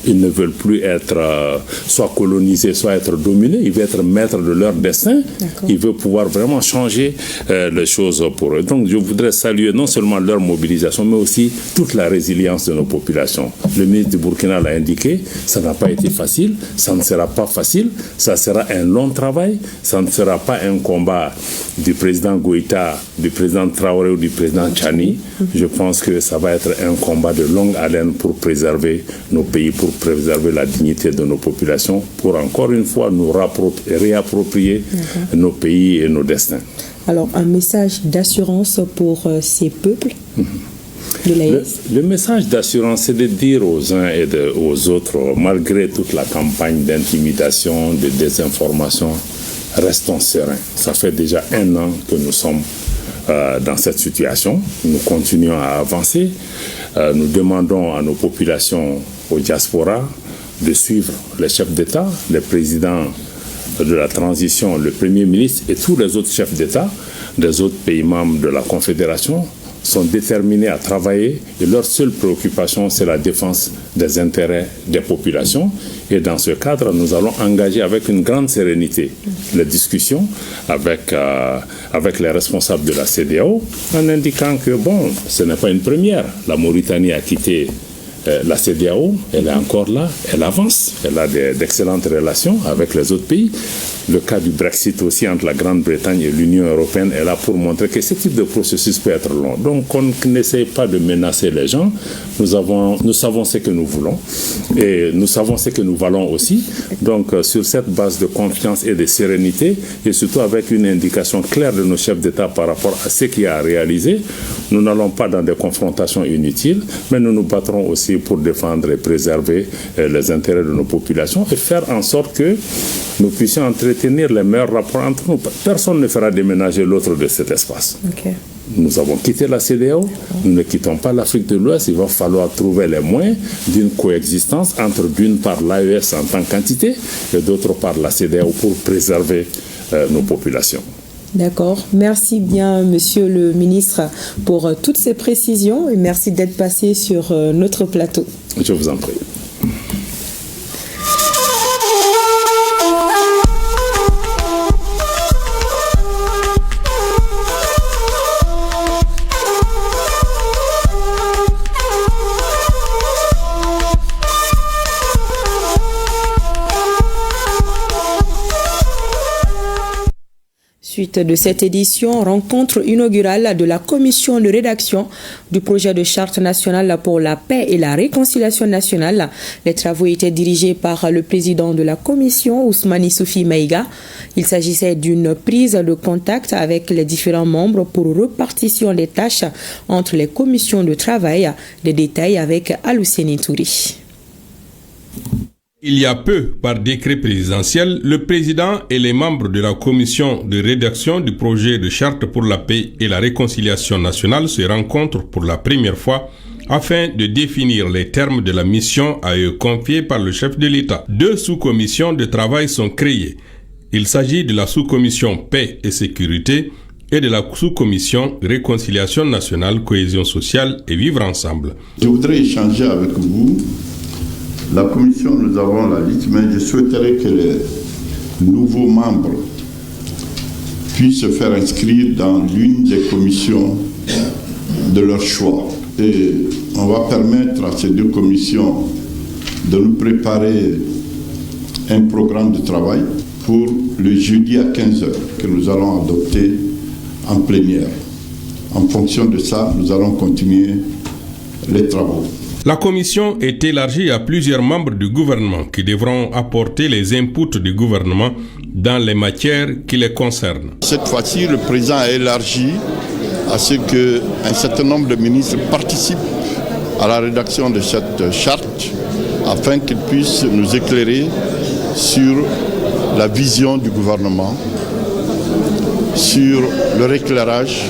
Ils ne veulent plus être soit colonisés, soit être dominés. Ils veulent être maîtres de leur destin. Ils veulent pouvoir vraiment changer les choses pour eux. Donc je voudrais saluer non seulement leur mobilisation, mais aussi toute la résilience de nos populations. Le ministre du Burkina l'a indiqué, ça n'a pas été facile, ça ne sera pas facile, ça sera un long travail. Ça ne sera pas un combat du président Goïta, du président Traoré ou du président Tchani. Je pense que ça va être un combat de longue haleine pour préserver nos pays, pour préserver la dignité de nos populations, pour encore une fois nous réapproprier nos pays et nos destins.
Alors, un message d'assurance pour ces peuples de l'AES.
Le message d'assurance, c'est de dire aux uns et aux autres, malgré toute la campagne d'intimidation, de désinformation, restons sereins. Ça fait déjà 1 an que nous sommes dans cette situation. Nous continuons à avancer. Nous demandons à nos populations, aux diasporas, de suivre les chefs d'État, les présidents de la transition, le Premier ministre et tous les autres chefs d'État des autres pays membres de la Confédération sont déterminés à travailler et leur seule préoccupation, c'est la défense des intérêts des populations. Et dans ce cadre, nous allons engager avec une grande sérénité les discussions avec les responsables de la CEDEAO en indiquant que, bon, ce n'est pas une première. La Mauritanie a quitté la CEDEAO, elle est encore là, elle avance, elle a d'excellentes relations avec les autres pays. Le cas du Brexit aussi entre la Grande-Bretagne et l'Union européenne est là pour montrer que ce type de processus peut être long. Donc on n'essaye pas de menacer les gens. Nous savons ce que nous voulons et nous savons ce que nous valons aussi. Donc sur cette base de confiance et de sérénité et surtout avec une indication claire de nos chefs d'État par rapport à ce qu'il y a à réaliser, nous n'allons pas dans des confrontations inutiles, mais nous nous battrons aussi pour défendre et préserver les intérêts de nos populations et faire en sorte que nous puissions entretenir les meilleurs rapports entre nous. Personne ne fera déménager l'autre de cet espace. Nous avons quitté la CEDEAO, nous ne quittons pas l'Afrique de l'Ouest. Il va falloir trouver les moyens d'une coexistence entre d'une part l'AES en tant qu'entité et d'autre part la CEDEAO pour préserver nos populations.
D'accord. Merci bien, Monsieur le ministre, pour toutes ces précisions et merci d'être passé sur notre plateau.
Je vous en prie.
Suite de cette édition, rencontre inaugurale de la commission de rédaction du projet de charte nationale pour la paix et la réconciliation nationale. Les travaux étaient dirigés par le président de la commission, Ousmane Soufi Maïga. Il s'agissait d'une prise de contact avec les différents membres pour repartition des tâches entre les commissions de travail. Des détails avec Alousseni Touri.
Il y a peu, par décret présidentiel, le président et les membres de la commission de rédaction du projet de charte pour la paix et la réconciliation nationale se rencontrent pour la première fois afin de définir les termes de la mission à eux confiée par le chef de l'État. 2 sous-commissions de travail sont créées. Il s'agit de la sous-commission paix et sécurité et de la sous-commission réconciliation nationale, cohésion sociale et vivre ensemble.
Je voudrais échanger avec vous. La commission, nous avons la liste, mais je souhaiterais que les nouveaux membres puissent se faire inscrire dans l'une des commissions de leur choix. Et on va permettre à ces 2 commissions de nous préparer un programme de travail pour le jeudi à 15h que nous allons adopter en plénière. En fonction de ça, nous allons continuer les travaux.
La commission est élargie à plusieurs membres du gouvernement qui devront apporter les inputs du gouvernement dans les matières qui les concernent.
Cette fois-ci, le président a élargi à ce qu'un certain nombre de ministres participent à la rédaction de cette charte afin qu'ils puissent nous éclairer sur la vision du gouvernement sur leur éclairage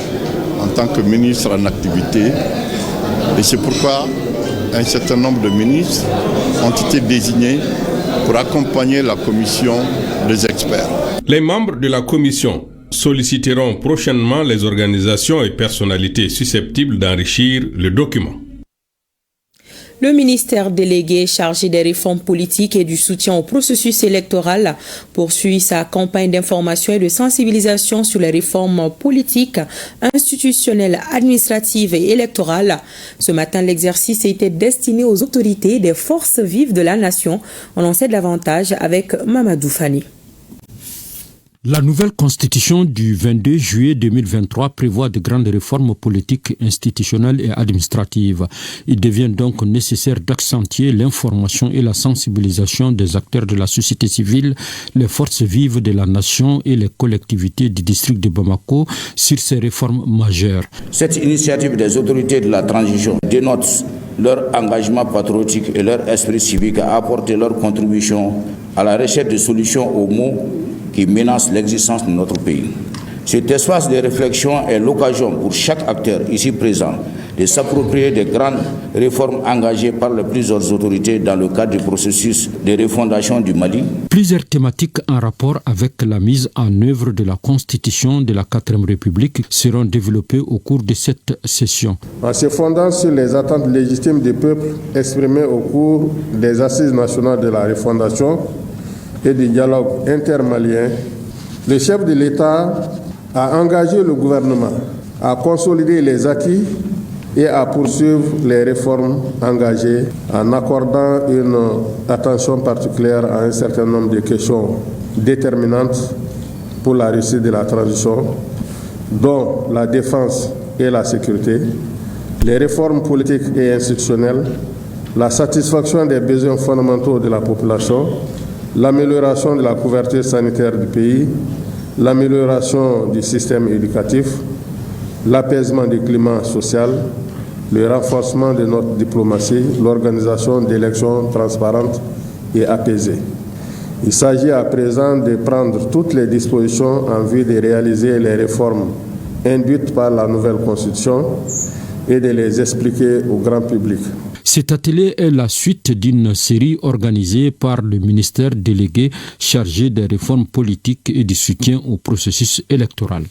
en tant que ministre en activité. Et c'est pourquoi un certain nombre de ministres ont été désignés pour accompagner la commission des experts.
Les membres de la commission solliciteront prochainement les organisations et personnalités susceptibles d'enrichir le document.
Le ministère délégué chargé des réformes politiques et du soutien au processus électoral poursuit sa campagne d'information et de sensibilisation sur les réformes politiques, institutionnelles, administratives et électorales. Ce matin, l'exercice était destiné aux autorités des forces vives de la nation. On en sait davantage avec Mamadou Fani.
La nouvelle constitution du 22 juillet 2023 prévoit de grandes réformes politiques, institutionnelles et administratives. Il devient donc nécessaire d'accentuer l'information et la sensibilisation des acteurs de la société civile, les forces vives de la nation et les collectivités du district de Bamako sur ces réformes majeures.
Cette initiative des autorités de la transition dénote leur engagement patriotique et leur esprit civique à apporter leur contribution à la recherche de solutions aux maux qui menacent l'existence de notre pays. Cet espace de réflexion est l'occasion pour chaque acteur ici présent de s'approprier des grandes réformes engagées par les plusieurs autorités dans le cadre du processus de refondation du Mali.
Plusieurs thématiques en rapport avec la mise en œuvre de la Constitution de la 4e République seront développées au cours de cette session.
En se fondant sur les attentes légitimes du peuple exprimées au cours des assises nationales de la refondation et du dialogue intermalien, le chef de l'État a engagé le gouvernement à consolider les acquis et à poursuivre les réformes engagées en accordant une attention particulière à un certain nombre de questions déterminantes pour la réussite de la transition, dont la défense et la sécurité, les réformes politiques et institutionnelles, la satisfaction des besoins fondamentaux de la population, l'amélioration de la couverture sanitaire du pays, l'amélioration du système éducatif, l'apaisement du climat social, le renforcement de notre diplomatie, l'organisation d'élections transparentes et apaisées. Il s'agit à présent de prendre toutes les dispositions en vue de réaliser les réformes induites par la nouvelle Constitution et de les expliquer au grand public.
Cet atelier est la suite d'une série organisée par le ministère délégué chargé des réformes politiques et du soutien au processus électoral.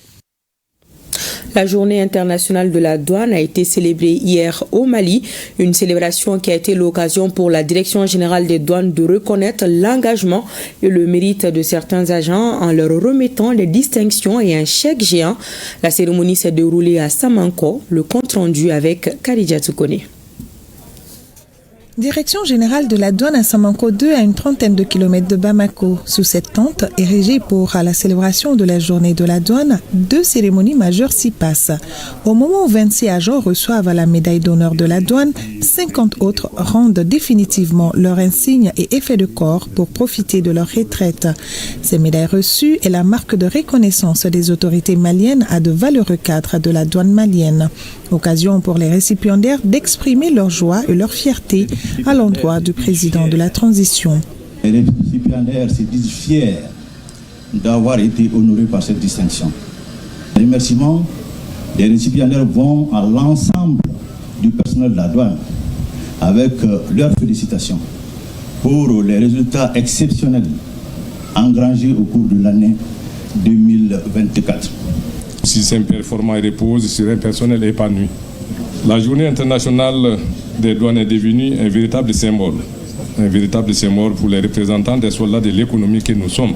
La journée internationale de la douane a été célébrée hier au Mali, une célébration qui a été l'occasion pour la Direction générale des douanes de reconnaître l'engagement et le mérite de certains agents en leur remettant des distinctions et un chèque géant. La cérémonie s'est déroulée à Samanko, le compte rendu avec Karidja Tsukone.
Direction générale de la douane à Samanko 2 à une trentaine de kilomètres de Bamako. Sous cette tente, érigée pour la célébration de la journée de la douane, 2 cérémonies majeures s'y passent. Au moment où 26 agents reçoivent la médaille d'honneur de la douane, 50 autres rendent définitivement leur insigne et effet de corps pour profiter de leur retraite. Ces médailles reçues est la marque de reconnaissance des autorités maliennes à de valeureux cadres de la douane malienne. Occasion pour les récipiendaires d'exprimer leur joie et leur fierté à l'endroit du président de la transition.
Les récipiendaires se disent fiers d'avoir été honorés par cette distinction. Les remerciements des récipiendaires vont à l'ensemble du personnel de la douane avec leurs félicitations pour les résultats exceptionnels engrangés au cours de l'année 2024.
Système performant et repose sur un personnel épanoui. La journée internationale des douanes est devenue un véritable symbole pour les représentants des soldats de l'économie que nous sommes,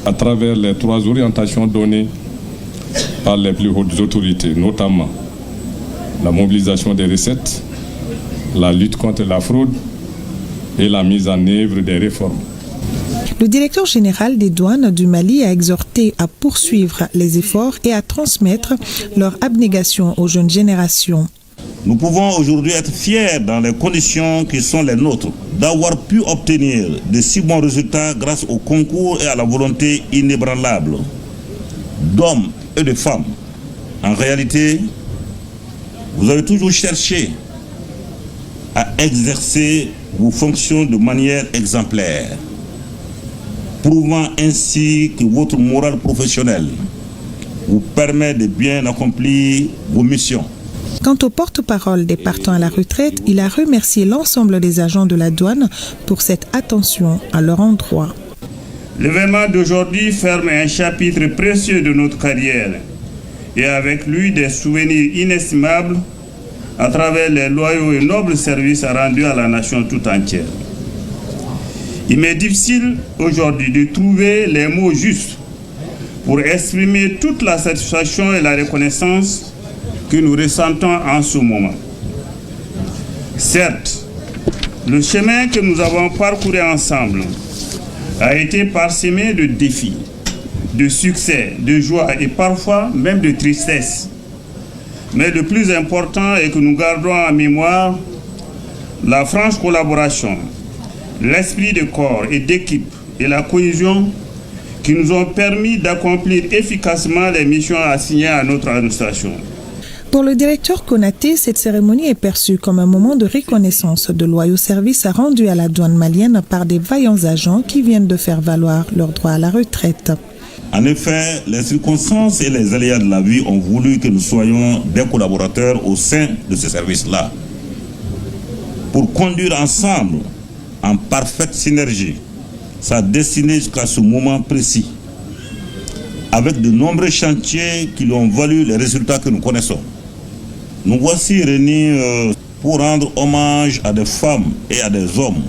à travers les 3 orientations données par les plus hautes autorités, notamment la mobilisation des recettes, la lutte contre la fraude et la mise en œuvre des réformes.
Le directeur général des douanes du Mali a exhorté à poursuivre les efforts et à transmettre leur abnégation aux jeunes générations.
Nous pouvons aujourd'hui être fiers dans les conditions qui sont les nôtres d'avoir pu obtenir de si bons résultats grâce au concours et à la volonté inébranlable d'hommes et de femmes. En réalité, vous avez toujours cherché à exercer vos fonctions de manière exemplaire, prouvant ainsi que votre morale professionnelle, vous permet de bien accomplir vos missions.
Quant au porte-parole des partants à la retraite, il a remercié l'ensemble des agents de la douane pour cette attention à leur endroit.
L'événement d'aujourd'hui ferme un chapitre précieux de notre carrière et avec lui des souvenirs inestimables à travers les loyaux et nobles services rendus à la nation tout entière. Il m'est difficile aujourd'hui de trouver les mots justes pour exprimer toute la satisfaction et la reconnaissance que nous ressentons en ce moment. Certes, le chemin que nous avons parcouru ensemble a été parsemé de défis, de succès, de joie et parfois même de tristesse. Mais le plus important est que nous gardons en mémoire la franche collaboration, l'esprit de corps et d'équipe et la cohésion qui nous ont permis d'accomplir efficacement les missions assignées à notre administration.
Pour le directeur Konaté, cette cérémonie est perçue comme un moment de reconnaissance de loyaux services rendus à la douane malienne par des vaillants agents qui viennent de faire valoir leur droit à la retraite.
En effet, les circonstances et les aléas de la vie ont voulu que nous soyons des collaborateurs au sein de ce service-là pour conduire ensemble, en parfaite synergie, sa destinée jusqu'à ce moment précis, avec de nombreux chantiers qui lui ont valu les résultats que nous connaissons. Nous voici réunis pour rendre hommage à des femmes et à des hommes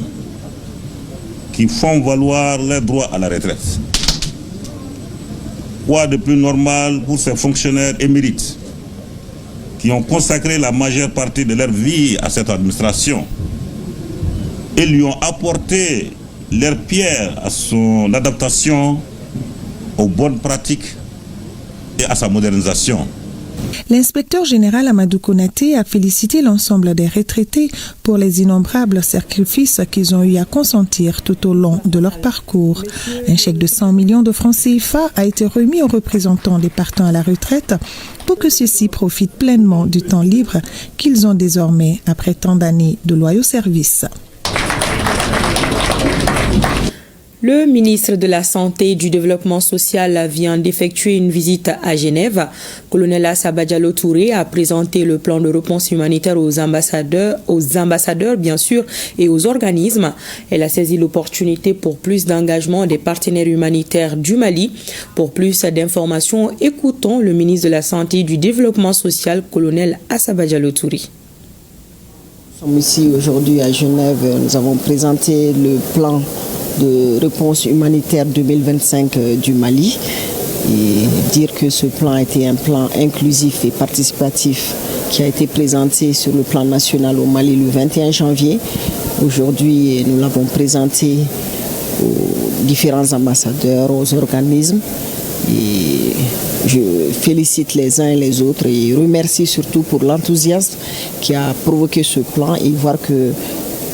qui font valoir leurs droits à la retraite. Quoi de plus normal pour ces fonctionnaires émérites qui ont consacré la majeure partie de leur vie à cette administration et lui ont apporté leur pierre à son adaptation aux bonnes pratiques et à sa modernisation.
L'inspecteur général Amadou Konaté a félicité l'ensemble des retraités pour les innombrables sacrifices qu'ils ont eu à consentir tout au long de leur parcours. Un chèque de 100 millions de francs CFA a été remis aux représentants des partants à la retraite pour que ceux-ci profitent pleinement du temps libre qu'ils ont désormais après tant d'années de loyaux services.
Le ministre de la Santé et du Développement social vient d'effectuer une visite à Genève. Colonel Assaba Diallo Touré a présenté le plan de réponse humanitaire aux ambassadeurs bien sûr, et aux organismes. Elle a saisi l'opportunité pour plus d'engagement des partenaires humanitaires du Mali. Pour plus d'informations, écoutons le ministre de la Santé et du Développement social, colonel Assaba Diallo Touré.
Nous sommes ici aujourd'hui à Genève. Nous avons présenté le plan de réponse humanitaire 2025 du Mali et dire que ce plan a été un plan inclusif et participatif qui a été présenté sur le plan national au Mali le 21 janvier. Aujourd'hui, nous l'avons présenté aux différents ambassadeurs, aux organismes et je félicite les uns et les autres et remercie surtout pour l'enthousiasme qui a provoqué ce plan et voir que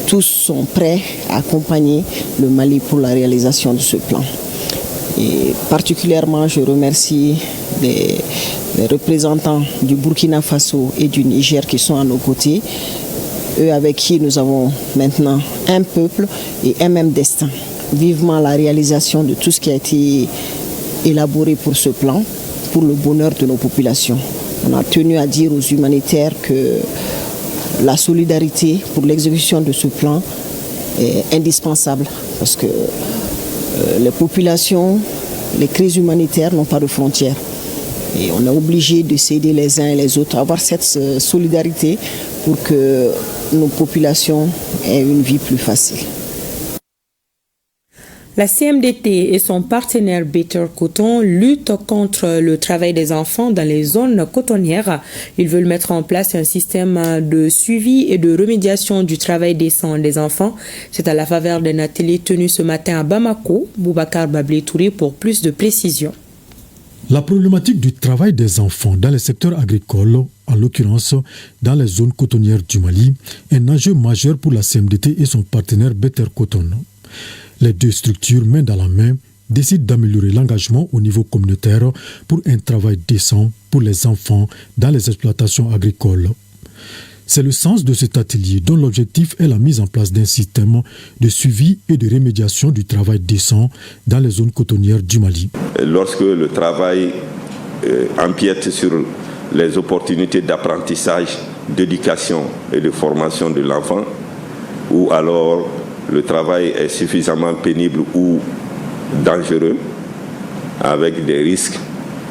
tous sont prêts à accompagner le Mali pour la réalisation de ce plan. Et particulièrement, je remercie les représentants du Burkina Faso et du Niger qui sont à nos côtés, eux avec qui nous avons maintenant un peuple et un même destin. Vivement la réalisation de tout ce qui a été élaboré pour ce plan, pour le bonheur de nos populations. On a tenu à dire aux humanitaires que la solidarité pour l'exécution de ce plan est indispensable parce que les populations, les crises humanitaires n'ont pas de frontières. Et on est obligé de s'aider les uns et les autres, avoir cette solidarité pour que nos populations aient une vie plus facile.
La CMDT et son partenaire Better Coton luttent contre le travail des enfants dans les zones cotonnières. Ils veulent mettre en place un système de suivi et de remédiation du travail décent des enfants. C'est à la faveur d'un atelier tenu ce matin à Bamako. Boubacar Bablé Touré pour plus de précisions.
La problématique du travail des enfants dans le secteur agricole, en l'occurrence dans les zones cotonnières du Mali, est un enjeu majeur pour la CMDT et son partenaire Better Coton. Les deux structures, main dans la main, décident d'améliorer l'engagement au niveau communautaire pour un travail décent pour les enfants dans les exploitations agricoles. C'est le sens de cet atelier dont l'objectif est la mise en place d'un système de suivi et de remédiation du travail décent dans les zones cotonnières du Mali.
Lorsque le travail empiète sur les opportunités d'apprentissage, d'éducation et de formation de l'enfant, ou alors le travail est suffisamment pénible ou dangereux, avec des risques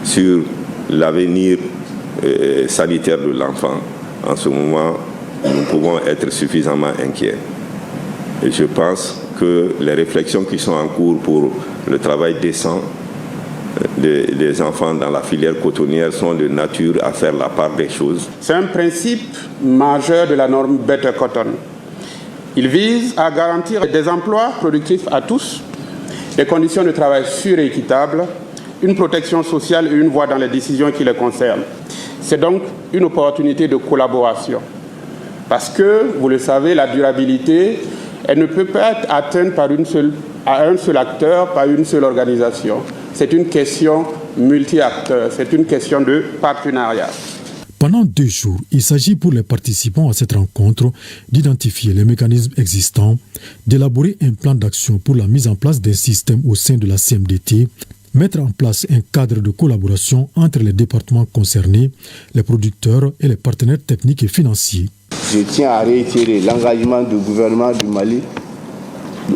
sur l'avenir sanitaire de l'enfant. En ce moment, nous pouvons être suffisamment inquiets. Et je pense que les réflexions qui sont en cours pour le travail décent des enfants dans la filière cotonnière sont de nature à faire la part des choses.
C'est un principe majeur de la norme Better Cotton. Il vise à garantir des emplois productifs à tous, des conditions de travail sûres et équitables, une protection sociale et une voix dans les décisions qui les concernent. C'est donc une opportunité de collaboration. Parce que, vous le savez, la durabilité, elle ne peut pas être atteinte par un seul acteur, par une seule organisation. C'est une question multi-acteurs, c'est une question de partenariat.
Pendant 2 jours, il s'agit pour les participants à cette rencontre d'identifier les mécanismes existants, d'élaborer un plan d'action pour la mise en place d'un système au sein de la CMDT, mettre en place un cadre de collaboration entre les départements concernés, les producteurs et les partenaires techniques et financiers.
Je tiens à réitérer l'engagement du gouvernement du Mali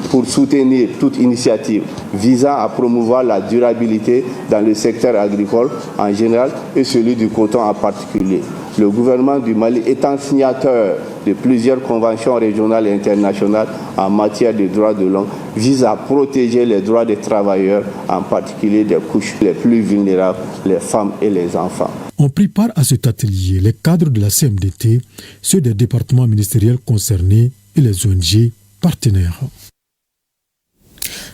pour soutenir toute initiative visant à promouvoir la durabilité dans le secteur agricole en général et celui du coton en particulier. Le gouvernement du Mali étant signateur de plusieurs conventions régionales et internationales en matière de droits de l'homme vise à protéger les droits des travailleurs, en particulier des couches les plus vulnérables, les femmes et les enfants.
On prit part à cet atelier les cadres de la CMDT, ceux des départements ministériels concernés et les ONG partenaires.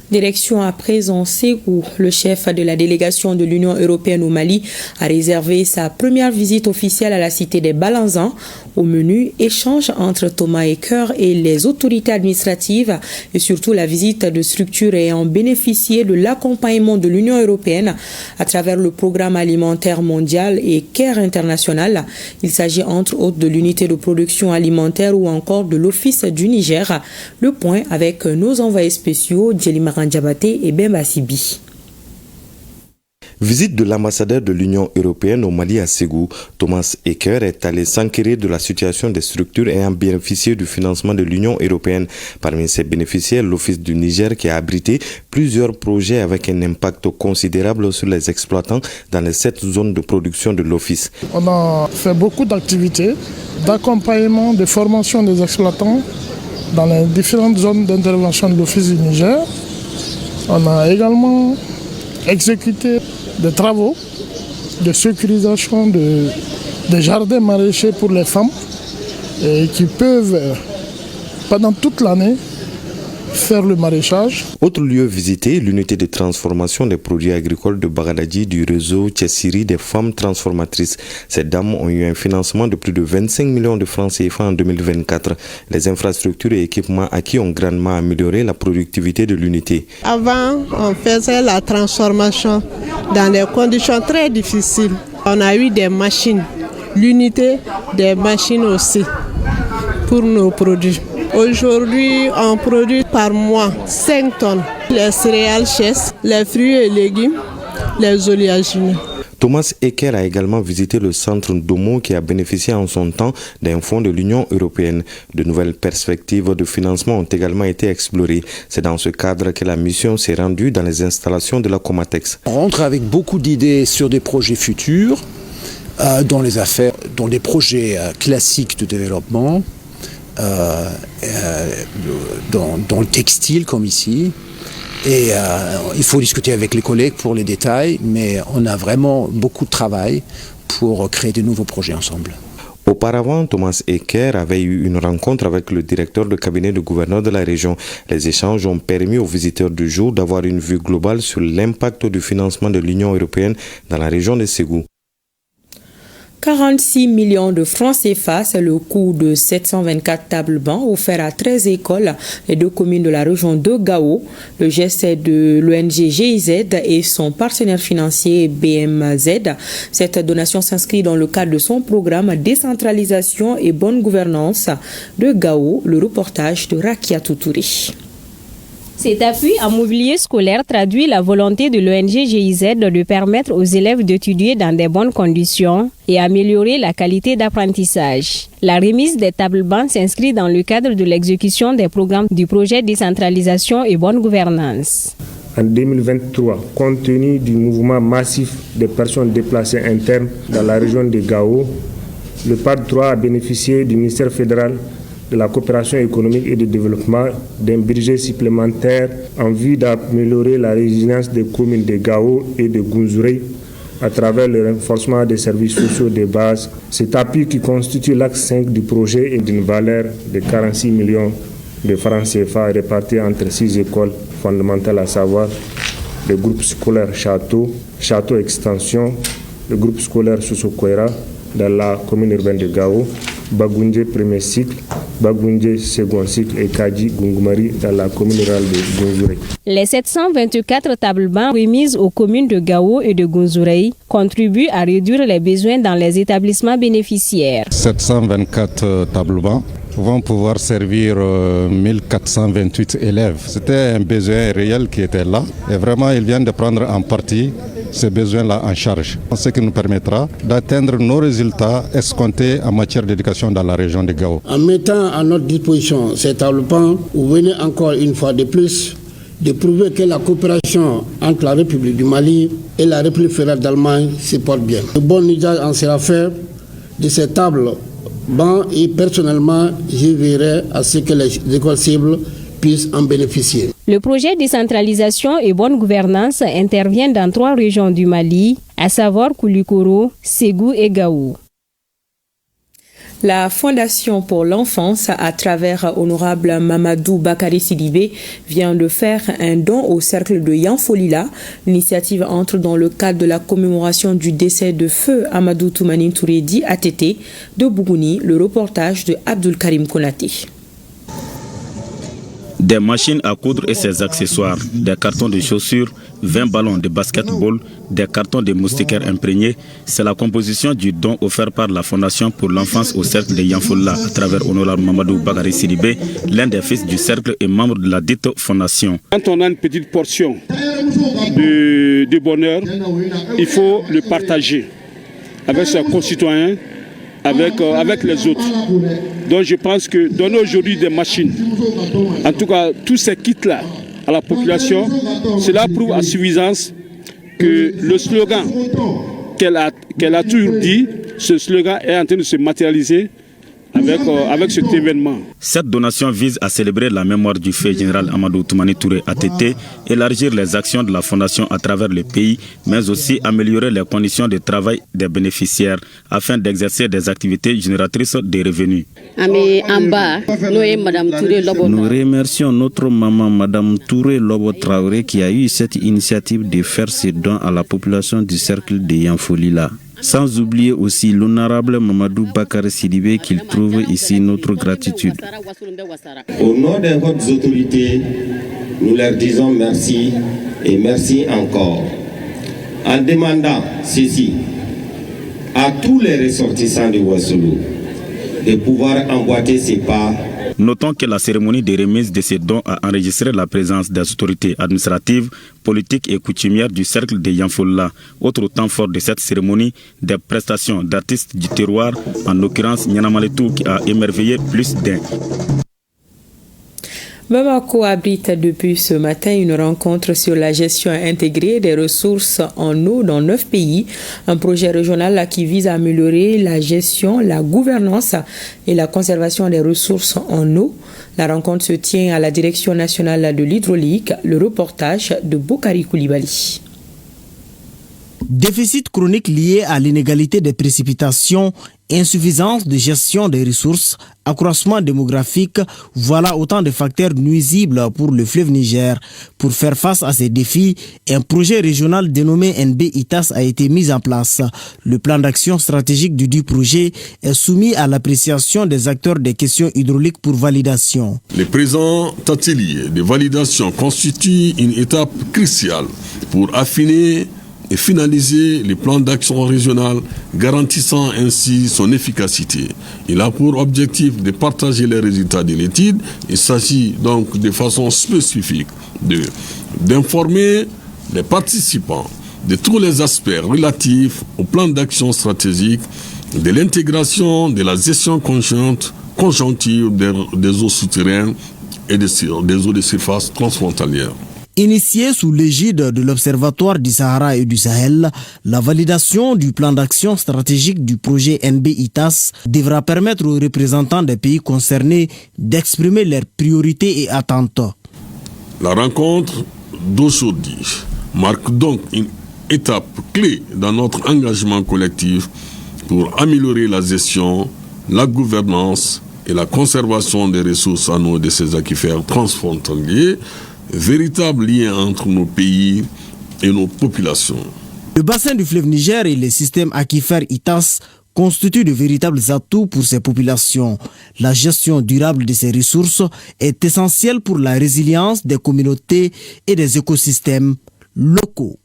Direction à présent Ségou, le chef de la délégation de l'Union européenne au Mali a réservé sa première visite officielle à la cité des Balanzans. Au menu, échange entre Thomas Eker et les autorités administratives et surtout la visite de structures ayant bénéficié de l'accompagnement de l'Union européenne à travers le programme alimentaire mondial et CARE international. Il s'agit entre autres de l'unité de production alimentaire ou encore de l'Office du Niger. Le point avec nos envoyés spéciaux Djelima Randjabate et Bemba Sibi.
Visite de l'ambassadeur de l'Union européenne au Mali à Ségou, Thomas Eker est allé s'enquérir de la situation des structures ayant bénéficié du financement de l'Union européenne. Parmi ces bénéficiaires, l'Office du Niger qui a abrité plusieurs projets avec un impact considérable sur les exploitants dans les 7 zones de production de l'Office.
On a fait beaucoup d'activités, d'accompagnement, de formation des exploitants dans les différentes zones d'intervention de l'Office du Niger. On a également exécuté des travaux de sécurisation des jardins maraîchers pour les femmes et qui peuvent, pendant toute l'année, faire le maraîchage.
Autre lieu visité, l'unité de transformation des produits agricoles de Bagadadi du réseau Tchessiri des femmes transformatrices. Ces dames ont eu un financement de plus de 25 millions de francs CFA en 2024. Les infrastructures et équipements acquis ont grandement amélioré la productivité de l'unité.
Avant, on faisait la transformation dans des conditions très difficiles. On a eu des machines, l'unité des machines aussi pour nos produits. Aujourd'hui, on produit par mois 5 tonnes. Les céréales chèvres, les fruits et légumes, les oléagineux.
Thomas Eker a également visité le centre Domo qui a bénéficié en son temps d'un fonds de l'Union européenne. De nouvelles perspectives de financement ont également été explorées. C'est dans ce cadre que la mission s'est rendue dans les installations de la Comatex.
On rentre avec beaucoup d'idées sur des projets futurs, dans des projets classiques de développement. Dans le textile comme ici et il faut discuter avec les collègues pour les détails, mais on a vraiment beaucoup de travail pour créer de nouveaux projets ensemble.
Auparavant, Thomas Eker avait eu une rencontre avec le directeur de cabinet du gouverneur de la région. Les échanges ont permis aux visiteurs du jour d'avoir une vue globale sur l'impact du financement de l'Union européenne dans la région de Ségou.
46 millions de francs CFA, c'est le coût de 724 tables bancs offerts à 13 écoles et 2 communes de la région de Gao. Le geste est de l'ONG GIZ et son partenaire financier BMZ. Cette donation s'inscrit dans le cadre de son programme Décentralisation et Bonne Gouvernance de Gao, le reportage de Rakia Toutouri.
Cet appui en mobilier scolaire traduit la volonté de l'ONG GIZ de permettre aux élèves d'étudier dans de bonnes conditions et améliorer la qualité d'apprentissage. La remise des tables-bancs s'inscrit dans le cadre de l'exécution des programmes du projet décentralisation et bonne gouvernance.
En 2023, compte tenu du mouvement massif des personnes déplacées internes dans la région de Gao, le PAD 3 a bénéficié du ministère fédéral de la coopération économique et du développement d'un budget supplémentaire en vue d'améliorer la résilience des communes de Gao et de Gunzurei à travers le renforcement des services sociaux de base. Cet appui qui constitue l'axe 5 du projet est d'une valeur de 46 millions de francs CFA répartis entre 6 écoles fondamentales, à savoir le groupe scolaire Château Extension, le groupe scolaire Sosokwera dans la commune urbaine de Gao, Bagunje premier cycle, Bagunje second cycle et Kaji Gungumari dans la commune rurale de Gunzurei.
Les 724 tables-bancs remises aux communes de Gao et de Gunzurei contribuent à réduire les besoins dans les établissements bénéficiaires.
724 tables-bancs vont pouvoir servir 1428 élèves. C'était un besoin réel qui était là et vraiment ils viennent de prendre en partie ces besoins-là en charge, ce qui nous permettra d'atteindre nos résultats escomptés en matière d'éducation dans la région de Gao.
En mettant à notre disposition ces tables-bancs, vous venez encore une fois de plus de prouver que la coopération entre la République du Mali et la République fédérale d'Allemagne se porte bien. Le bon usage en sera fait de ces tables-bancs et personnellement, je veillerai à ce que les écoles cibles puissent en bénéficier.
Le projet décentralisation et bonne gouvernance intervient dans 3 régions du Mali, à savoir Koulikoro, Ségou et Gao.
La Fondation pour l'enfance, à travers Honorable Mamadou Bakari Sidibé, vient de faire un don au cercle de Yanfolila. L'initiative entre dans le cadre de la commémoration du décès de feu Amadou Toumani Touré dit ATT de Bougouni, le reportage de Abdul Karim Konaté.
Des machines à coudre et ses accessoires, des cartons de chaussures, 20 ballons de basketball, des cartons de moustiquaires imprégnés, c'est la composition du don offert par la Fondation pour l'enfance au cercle de Yanfolila à travers Honorable Mamadou Bakari Sidibé, l'un des fils du cercle et membre de la dite fondation.
Quand on a une petite portion de bonheur, il faut le partager avec ses concitoyens, avec les autres. Donc je pense que donner aujourd'hui des machines, en tout cas tous ces kits-là à la population, cela prouve à suffisance que le slogan qu'elle a toujours dit, ce slogan est en train de se matérialiser avec cet événement.
Cette donation vise à célébrer la mémoire du fait général Amadou Toumani Touré ATT, élargir les actions de la Fondation à travers le pays, mais aussi améliorer les conditions de travail des bénéficiaires afin d'exercer des activités génératrices de revenus. Nous remercions notre maman, Madame Touré Lobo Traoré, qui a eu cette initiative de faire ces dons à la population du cercle de Yanfolila. Sans oublier aussi l'honorable Mamadou Bakari Sidibé qu'il trouve ici notre gratitude.
Au nom des hautes autorités, nous leur disons merci et merci encore. En demandant ceci à tous les ressortissants de Ouassoulou de pouvoir emboîter ses pas.
Notons que la cérémonie de remise de ces dons a enregistré la présence des autorités administratives, politiques et coutumières du cercle de Yanfolila. Autre temps fort de cette cérémonie, des prestations d'artistes du terroir, en l'occurrence Nyanamaletou qui a émerveillé plus d'un.
Bamako abrite depuis ce matin une rencontre sur la gestion intégrée des ressources en eau dans 9 pays, un projet régional qui vise à améliorer la gestion, la gouvernance et la conservation des ressources en eau. La rencontre se tient à la Direction nationale de l'hydraulique, le reportage de Bokari Koulibaly.
Déficit chronique lié à l'inégalité des précipitations, insuffisance de gestion des ressources, accroissement démographique, voilà autant de facteurs nuisibles pour le fleuve Niger. Pour faire face à ces défis, un projet régional dénommé NB-ITAS a été mis en place. Le plan d'action stratégique du dit projet est soumis à l'appréciation des acteurs des questions hydrauliques pour validation.
Le présent atelier de validation constitue une étape cruciale pour affiner
et finaliser les plans d'action régional, garantissant ainsi son efficacité. Il a pour objectif de partager les résultats de l'étude. Il s'agit donc de façon spécifique d'informer les participants de tous les aspects relatifs au plan d'action stratégique, de l'intégration de la gestion conjonctive des eaux souterraines et des eaux de surface transfrontalières.
Initiée sous l'égide de l'Observatoire du Sahara et du Sahel, la validation du plan d'action stratégique du projet NB-ITAS devra permettre aux représentants des pays concernés d'exprimer leurs priorités et attentes.
La rencontre d'aujourd'hui marque donc une étape clé dans notre engagement collectif pour améliorer la gestion, la gouvernance et la conservation des ressources en eau de ces aquifères transfrontaliers, véritable lien entre nos pays et nos populations.
Le bassin du fleuve Niger et les systèmes aquifères ITAS constituent de véritables atouts pour ces populations. La gestion durable de ces ressources est essentielle pour la résilience des communautés et des écosystèmes locaux.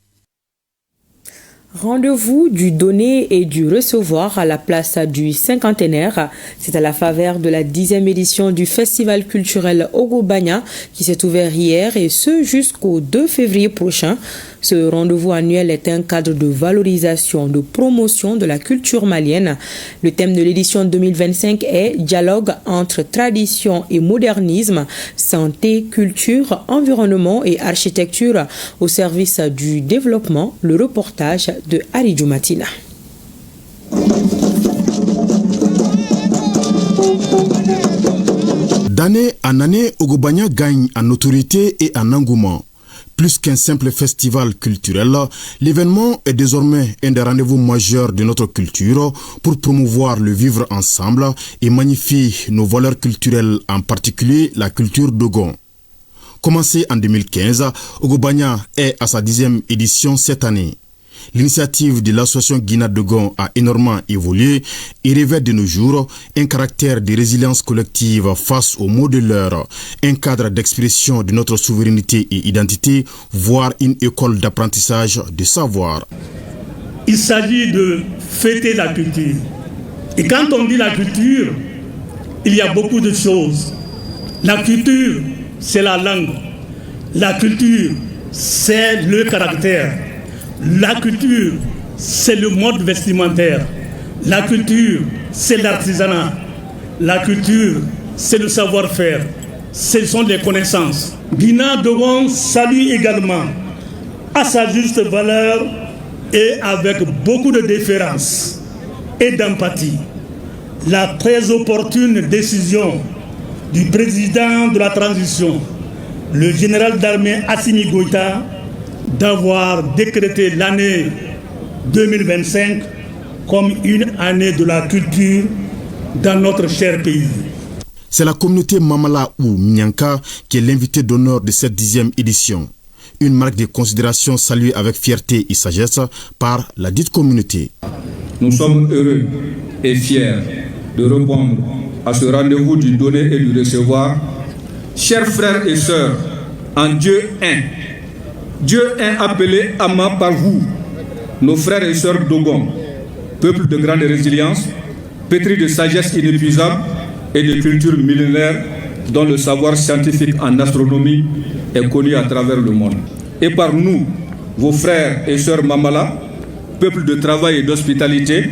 Rendez-vous du donner et du recevoir à la place du cinquantenaire. C'est à la faveur de la 10e édition du festival culturel Ogobanya qui s'est ouvert hier et ce jusqu'au 2 février prochain. Ce rendez-vous annuel est un cadre de valorisation, de promotion de la culture malienne. Le thème de l'édition 2025 est « Dialogue entre tradition et modernisme, santé, culture, environnement et architecture au service du développement ». Le reportage de Aridou Matina.
D'année en année, Ogobanya gagne en autorité et en engouement. Plus qu'un simple festival culturel, l'événement est désormais un des rendez-vous majeurs de notre culture pour promouvoir le vivre ensemble et magnifier nos valeurs culturelles, en particulier la culture Dogon. Commencé en 2015, Ogobanya est à sa 10e édition cette année. L'initiative de l'association Guina Dogon a énormément évolué et revêt de nos jours un caractère de résilience collective face aux maux de l'heure, un cadre d'expression de notre souveraineté et identité, voire une école d'apprentissage de savoir.
Il s'agit de fêter la culture. Et quand on dit la culture, il y a beaucoup de choses. La culture, c'est la langue. La culture, c'est le caractère. La culture, c'est le mode vestimentaire. La culture, c'est l'artisanat. La culture, c'est le savoir-faire. Ce sont des connaissances. Guina Dogon salue également, à sa juste valeur et avec beaucoup de déférence et d'empathie, la très opportune décision du président de la transition, le général d'armée Assimi Goïta, d'avoir décrété l'année 2025 comme une année de la culture dans notre cher pays.
C'est la communauté Mamala ou Nyanka qui est l'invité d'honneur de cette 10e édition. Une marque de considération saluée avec fierté et sagesse par la dite communauté.
Nous sommes heureux et fiers de répondre à ce rendez-vous du donner et du recevoir. Chers frères et sœurs, en Dieu un. Dieu est appelé Amma par vous, nos frères et sœurs Dogon, peuple de grande résilience, pétri de sagesse inépuisable et de culture millénaire dont le savoir scientifique en astronomie est connu à travers le monde. Et par nous, vos frères et sœurs Mamala, peuple de travail et d'hospitalité,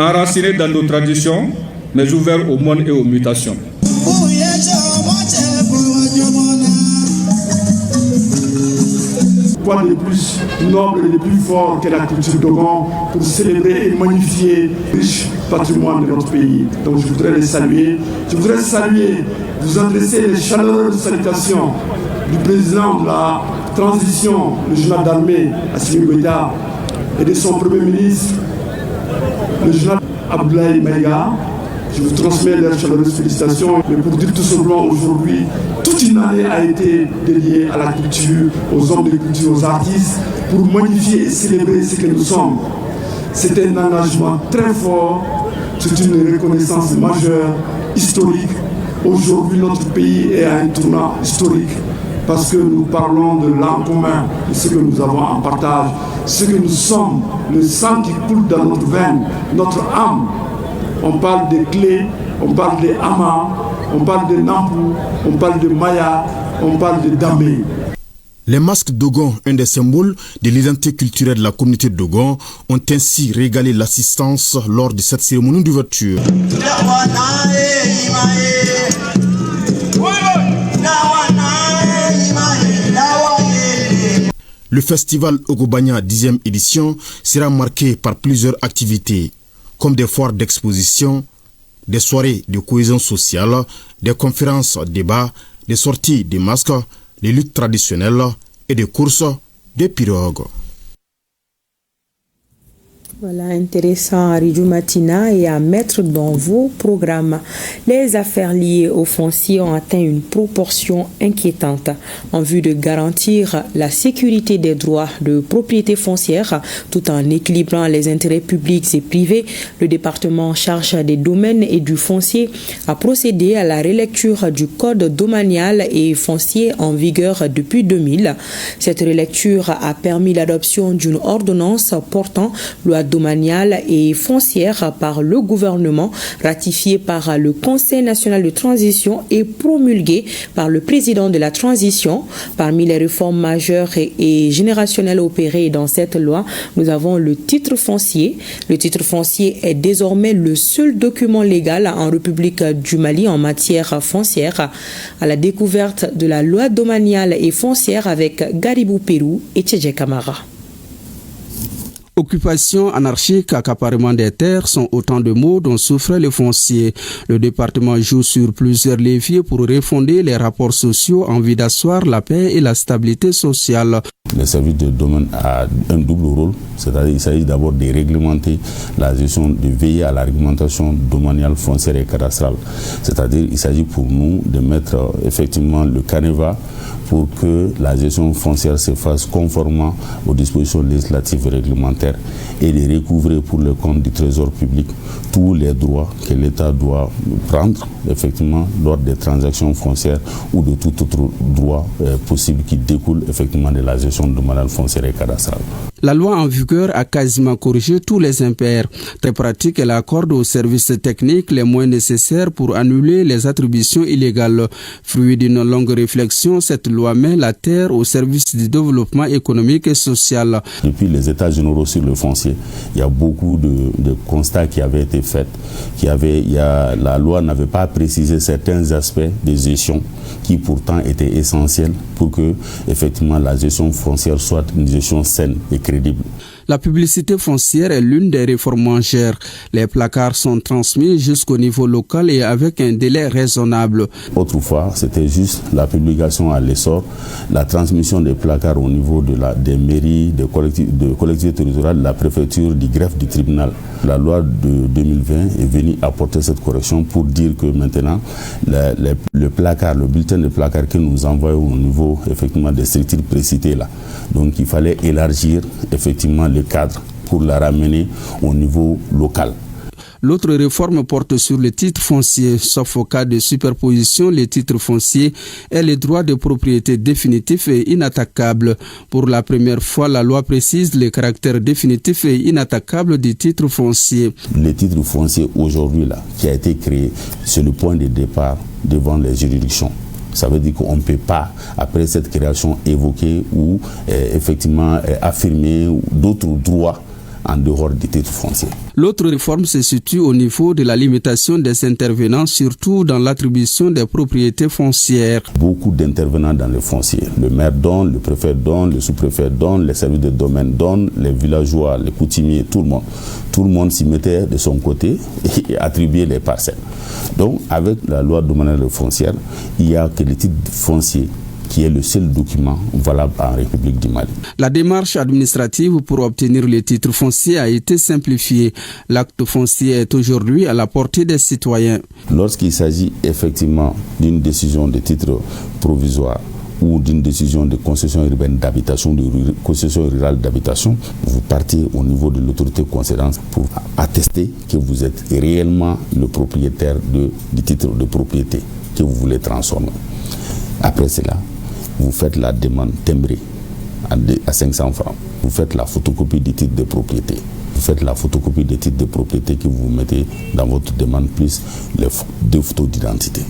enracinés dans nos traditions, mais ouverts au monde et aux mutations.
Quoi de plus noble et de plus fort que la culture Dogon pour célébrer et magnifier le riche patrimoine de notre pays. Donc je voudrais les saluer. Je voudrais saluer, vous adresser les chaleureuses salutations du président de la transition, le général d'armée Assimi Goïta, et de son premier ministre, le général Abdoulaye Maïga. Je vous transmets leurs chaleureuses félicitations. Mais pour dire tout simplement, aujourd'hui, toute une année a été dédiée à la culture, aux hommes de culture, aux artistes, pour magnifier et célébrer ce que nous sommes. C'est un engagement très fort, c'est une reconnaissance majeure, historique, Aujourd'hui, notre pays est à un tournant historique parce que nous parlons de l'en commun, de ce que nous avons en partage, ce que nous sommes, le sang qui coule dans notre veine, notre âme. On parle des clés, on parle des amas, on parle de Nampou, on parle de Maya, on parle de Damé.
Les masques Dogon, un des symboles de l'identité culturelle de la communauté Dogon, ont ainsi régalé l'assistance lors de cette cérémonie d'ouverture. Le festival Ogobanya 10e édition sera marqué par plusieurs activités, comme des foires d'exposition, des soirées de cohésion sociale, des conférences, débats, des sorties de masques, des luttes traditionnelles et des courses de pirogues.
Voilà, intéressant, Aridou Matina, et à mettre dans vos programmes. Les affaires liées au foncier ont atteint une proportion inquiétante. En vue de garantir la sécurité des droits de propriété foncière, tout en équilibrant les intérêts publics et privés, le département en charge des domaines et du foncier a procédé à la relecture du code domanial et foncier en vigueur depuis 2000. Cette relecture a permis l'adoption d'une ordonnance portant loi domaniale et foncière par le gouvernement, ratifiée par le Conseil national de transition et promulguée par le président de la transition. Parmi les réformes majeures et générationnelles opérées dans cette loi, nous avons le titre foncier. Le titre foncier est désormais le seul document légal en République du Mali en matière foncière. À la découverte de la loi domaniale et foncière avec Garibou Pérou et Tchédje Kamara.
Occupation anarchique, accaparement des terres sont autant de mots dont souffre le foncier. Le département joue sur plusieurs leviers pour refonder les rapports sociaux en vue d'asseoir la paix et la stabilité sociale.
Le service de domaine a un double rôle, c'est-à-dire qu'il s'agit d'abord de réglementer la gestion, de veiller à la réglementation domaniale, foncière et cadastrale. C'est-à-dire qu'il s'agit pour nous de mettre effectivement le canevas pour que la gestion foncière se fasse conformément aux dispositions législatives et réglementaires et de recouvrer pour le compte du trésor public tous les droits que l'État doit prendre effectivement lors des transactions foncières ou de tout autre droit possible qui découle effectivement de la gestion domaniale, foncière et cadastrale.
La loi en vigueur a quasiment corrigé tous les impairs. Très pratique, elle accorde aux services techniques les moyens nécessaires pour annuler les attributions illégales. Fruit d'une longue réflexion, cette loi met la terre au service du développement économique et social.
Depuis les états généraux sur le foncier, il y a beaucoup de constats qui avaient été faits. La loi n'avait pas précisé certains aspects de gestion qui pourtant étaient essentiels pour que effectivement la gestion foncière soit une gestion saine et crédible.
La publicité foncière est l'une des réformes majeures. Les placards sont transmis jusqu'au niveau local et avec un délai raisonnable.
Autrefois, c'était juste la publication à l'essor, la transmission des placards au niveau des mairies, de collectivités territoriales, de la préfecture, du greffe, du tribunal. La loi de 2020 est venue apporter cette correction pour dire que maintenant, le placard, le bulletin de placard que nous envoyons au niveau effectivement des structures précitées là. Donc il fallait élargir effectivement le cadre pour la ramener au niveau local.
L'autre réforme porte sur le titre foncier, sauf au cas de superposition, le titre foncier est le droit de propriété définitif et inattaquable. Pour la première fois, la loi précise le caractère définitif et inattaquable du titre foncier.
Le titre foncier aujourd'hui là, qui a été créé, c'est le point de départ devant les juridictions. Ça veut dire qu'on ne peut pas, après cette création, évoquer ou effectivement affirmer d'autres droits en dehors du titre foncier.
L'autre réforme se situe au niveau de la limitation des intervenants, surtout dans l'attribution des propriétés foncières.
Beaucoup d'intervenants dans le foncier. Le maire donne, le préfet donne, le sous-préfet donne, les services de domaine donnent, les villageois, les coutumiers, tout le monde. Tout le monde s'y mettait de son côté et attribuait les parcelles. Donc, avec la loi domaniale foncière, il n'y a que le titre foncier qui est le seul document valable en République du Mali.
La démarche administrative pour obtenir le titre foncier a été simplifiée. L'acte foncier est aujourd'hui à la portée des citoyens.
Lorsqu'il s'agit effectivement d'une décision de titre provisoire ou d'une décision de concession urbaine d'habitation, de concession rurale d'habitation, vous partez au niveau de l'autorité concédante pour attester que vous êtes réellement le propriétaire du titre de propriété. que vous voulez transformer. Après cela, vous faites la demande timbrée à 500 francs. Vous faites la photocopie du titre de propriété. Vous faites la photocopie des titres de propriété que vous mettez dans votre demande plus les 2 photos d'identité.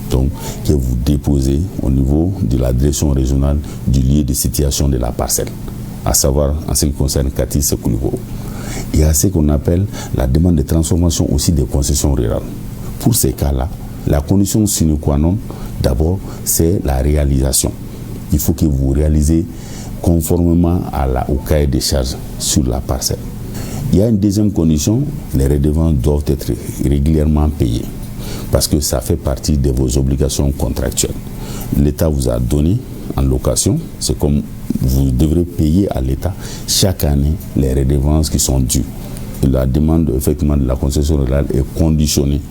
Donc, que vous déposez au niveau de la direction régionale du lieu de situation de la parcelle, à savoir en ce qui concerne Katis Koulivo. Il y a ce qu'on appelle la demande de transformation aussi des concessions rurales. Pour ces cas-là, la condition sine qua non, d'abord, c'est la réalisation. Il faut que vous réalisez conformément au cahier des charges sur la parcelle. Il y a une deuxième condition, les redevances doivent être régulièrement payées parce que ça fait partie de vos obligations contractuelles. L'État vous a donné en location, c'est comme vous devrez payer à l'État chaque année les redevances qui sont dues. Et la demande effectivement de la concession rurale est conditionnée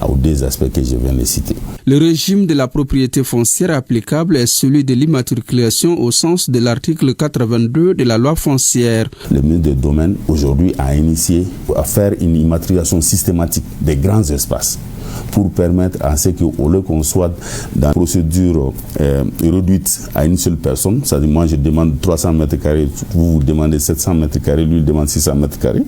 aux 2 aspects que je viens de citer.
Le régime de la propriété foncière applicable est celui de l'immatriculation au sens de l'article 82 de la loi foncière.
Le ministre des Domaines aujourd'hui a initié à faire une immatriculation systématique des grands espaces pour permettre à ce qu'au lieu qu'on soit dans une procédure réduite à une seule personne, c'est-à-dire moi je demande 300 mètres carrés, vous demandez 700 mètres carrés, lui il demande 600 mètres carrés,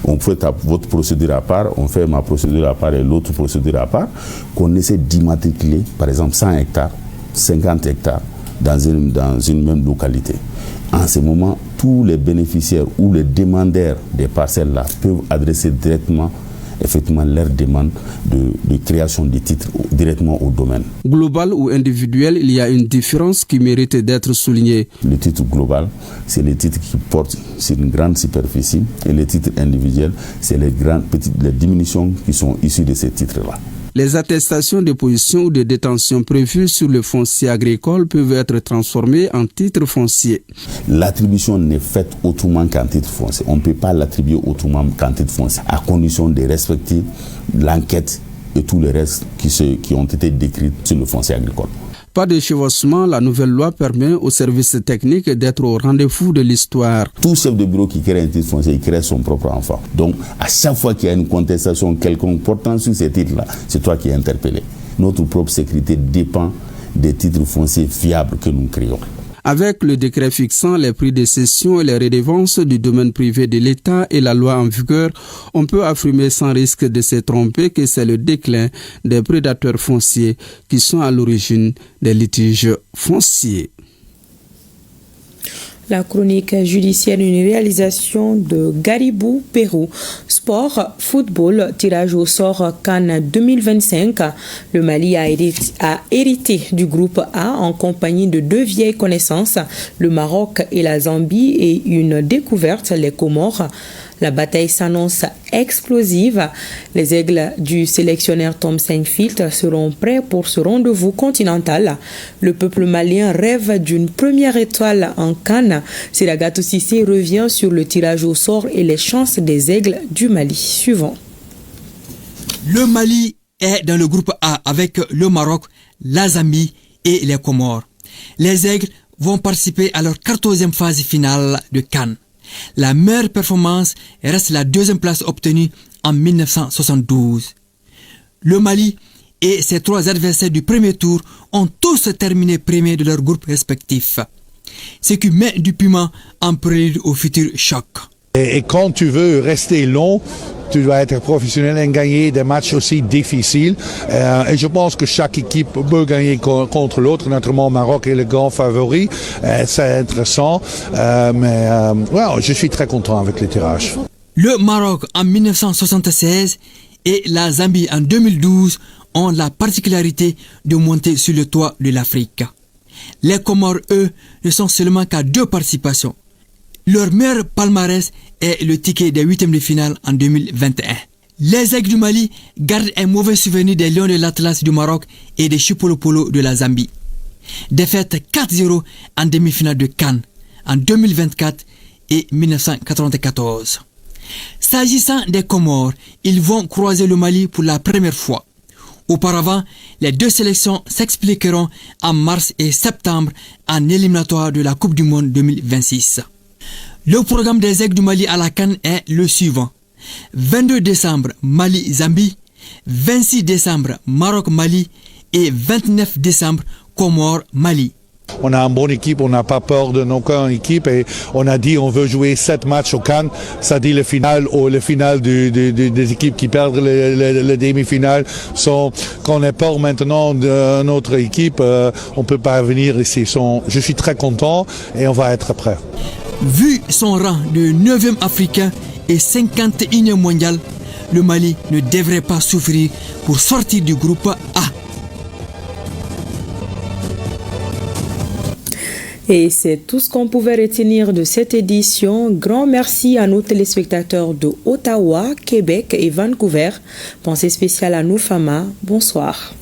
on fait votre procédure à part, on fait ma procédure à part et l'autre procédure à part, qu'on essaie d'immatriculer par exemple 100 hectares, 50 hectares dans une même localité. En ce moment, tous les bénéficiaires ou les demandeurs des parcelles-là peuvent adresser directement effectivement leur demande de création des titres directement au domaine.
Global ou individuel, il y a une différence qui mérite d'être soulignée.
Le titre global, c'est les titres qui portent sur une grande superficie et les titres individuels, c'est les diminutions qui sont issues de ces titres-là.
Les attestations de position ou de détention prévues sur le foncier agricole peuvent être transformées en titres fonciers.
L'attribution n'est faite autrement qu'en titre foncier. On ne peut pas l'attribuer autrement qu'en titre foncier, à condition de respecter l'enquête et tous les restes qui ont été décrits sur le foncier agricole.
Pas de chevauchement, la nouvelle loi permet aux services techniques d'être au rendez-vous de l'histoire.
Tout chef de bureau qui crée un titre foncier, il crée son propre enfant. Donc, à chaque fois qu'il y a une contestation quelconque portant sur ces titres-là, c'est toi qui es interpellé. Notre propre sécurité dépend des titres fonciers fiables que nous créons.
Avec le décret fixant les prix de cession et les redevances du domaine privé de l'État et la loi en vigueur, on peut affirmer sans risque de se tromper que c'est le déclin des prédateurs fonciers qui sont à l'origine des litiges fonciers.
La chronique judiciaire, une réalisation de Garibou Pérou. Sport, football, tirage au sort CAN 2025. Le Mali a hérité du groupe A en compagnie de 2 vieilles connaissances, le Maroc et la Zambie, et une découverte, les Comores. La bataille s'annonce explosive. Les aigles du sélectionneur Tom Saintfield seront prêts pour ce rendez-vous continental. Le peuple malien rêve d'une première étoile en CAN. Siragatou Cissé revient sur le tirage au sort et les chances des aigles du Mali. Suivant.
Le Mali est dans le groupe A avec le Maroc, la Zambie et les Comores. Les aigles vont participer à leur 14e phase finale de CAN. La meilleure performance reste la 2e place obtenue en 1972. Le Mali et ses 3 adversaires du premier tour ont tous terminé premiers de leur groupe respectif, ce qui met du piment en prélude au futur choc.
Et quand tu veux rester long, tu dois être professionnel et gagner des matchs aussi difficiles. Et je pense que chaque équipe peut gagner contre l'autre, notamment Maroc est le grand favori. C'est intéressant, mais je suis très content avec les tirages.
Le Maroc en 1976 et la Zambie en 2012 ont la particularité de monter sur le toit de l'Afrique. Les Comores, eux, ne sont seulement qu'à 2 participations. Leur meilleur palmarès est le ticket des 8e de finale en 2021. Les aigles du Mali gardent un mauvais souvenir des Lions de l'Atlas du Maroc et des Chipolopolo de la Zambie. Défaite 4-0 en demi-finale de CAN en 2024 et 1994. S'agissant des Comores, ils vont croiser le Mali pour la première fois. Auparavant, les 2 sélections s'expliqueront en mars et septembre en éliminatoire de la Coupe du Monde 2026. Le programme des aigles du Mali à la CAN est le suivant. 22 décembre, Mali-Zambie. 26 décembre, Maroc-Mali. et 29 décembre, Comores-Mali.
On a une bonne équipe, on n'a pas peur de aucune équipe et on a dit on veut jouer 7 matchs au Cannes, ça dit le final ou le final des équipes qui perdent le demi-finale. Quand on est peur maintenant de notre équipe, on ne peut pas venir ici. Je suis très content et on va être prêt.
Vu son rang de 9e africain et 51e mondial, le Mali ne devrait pas souffrir pour sortir du groupe A.
Et c'est tout ce qu'on pouvait retenir de cette édition. Grand merci à nos téléspectateurs de Ottawa, Québec et Vancouver. Pensée spéciale à nous, Fama. Bonsoir.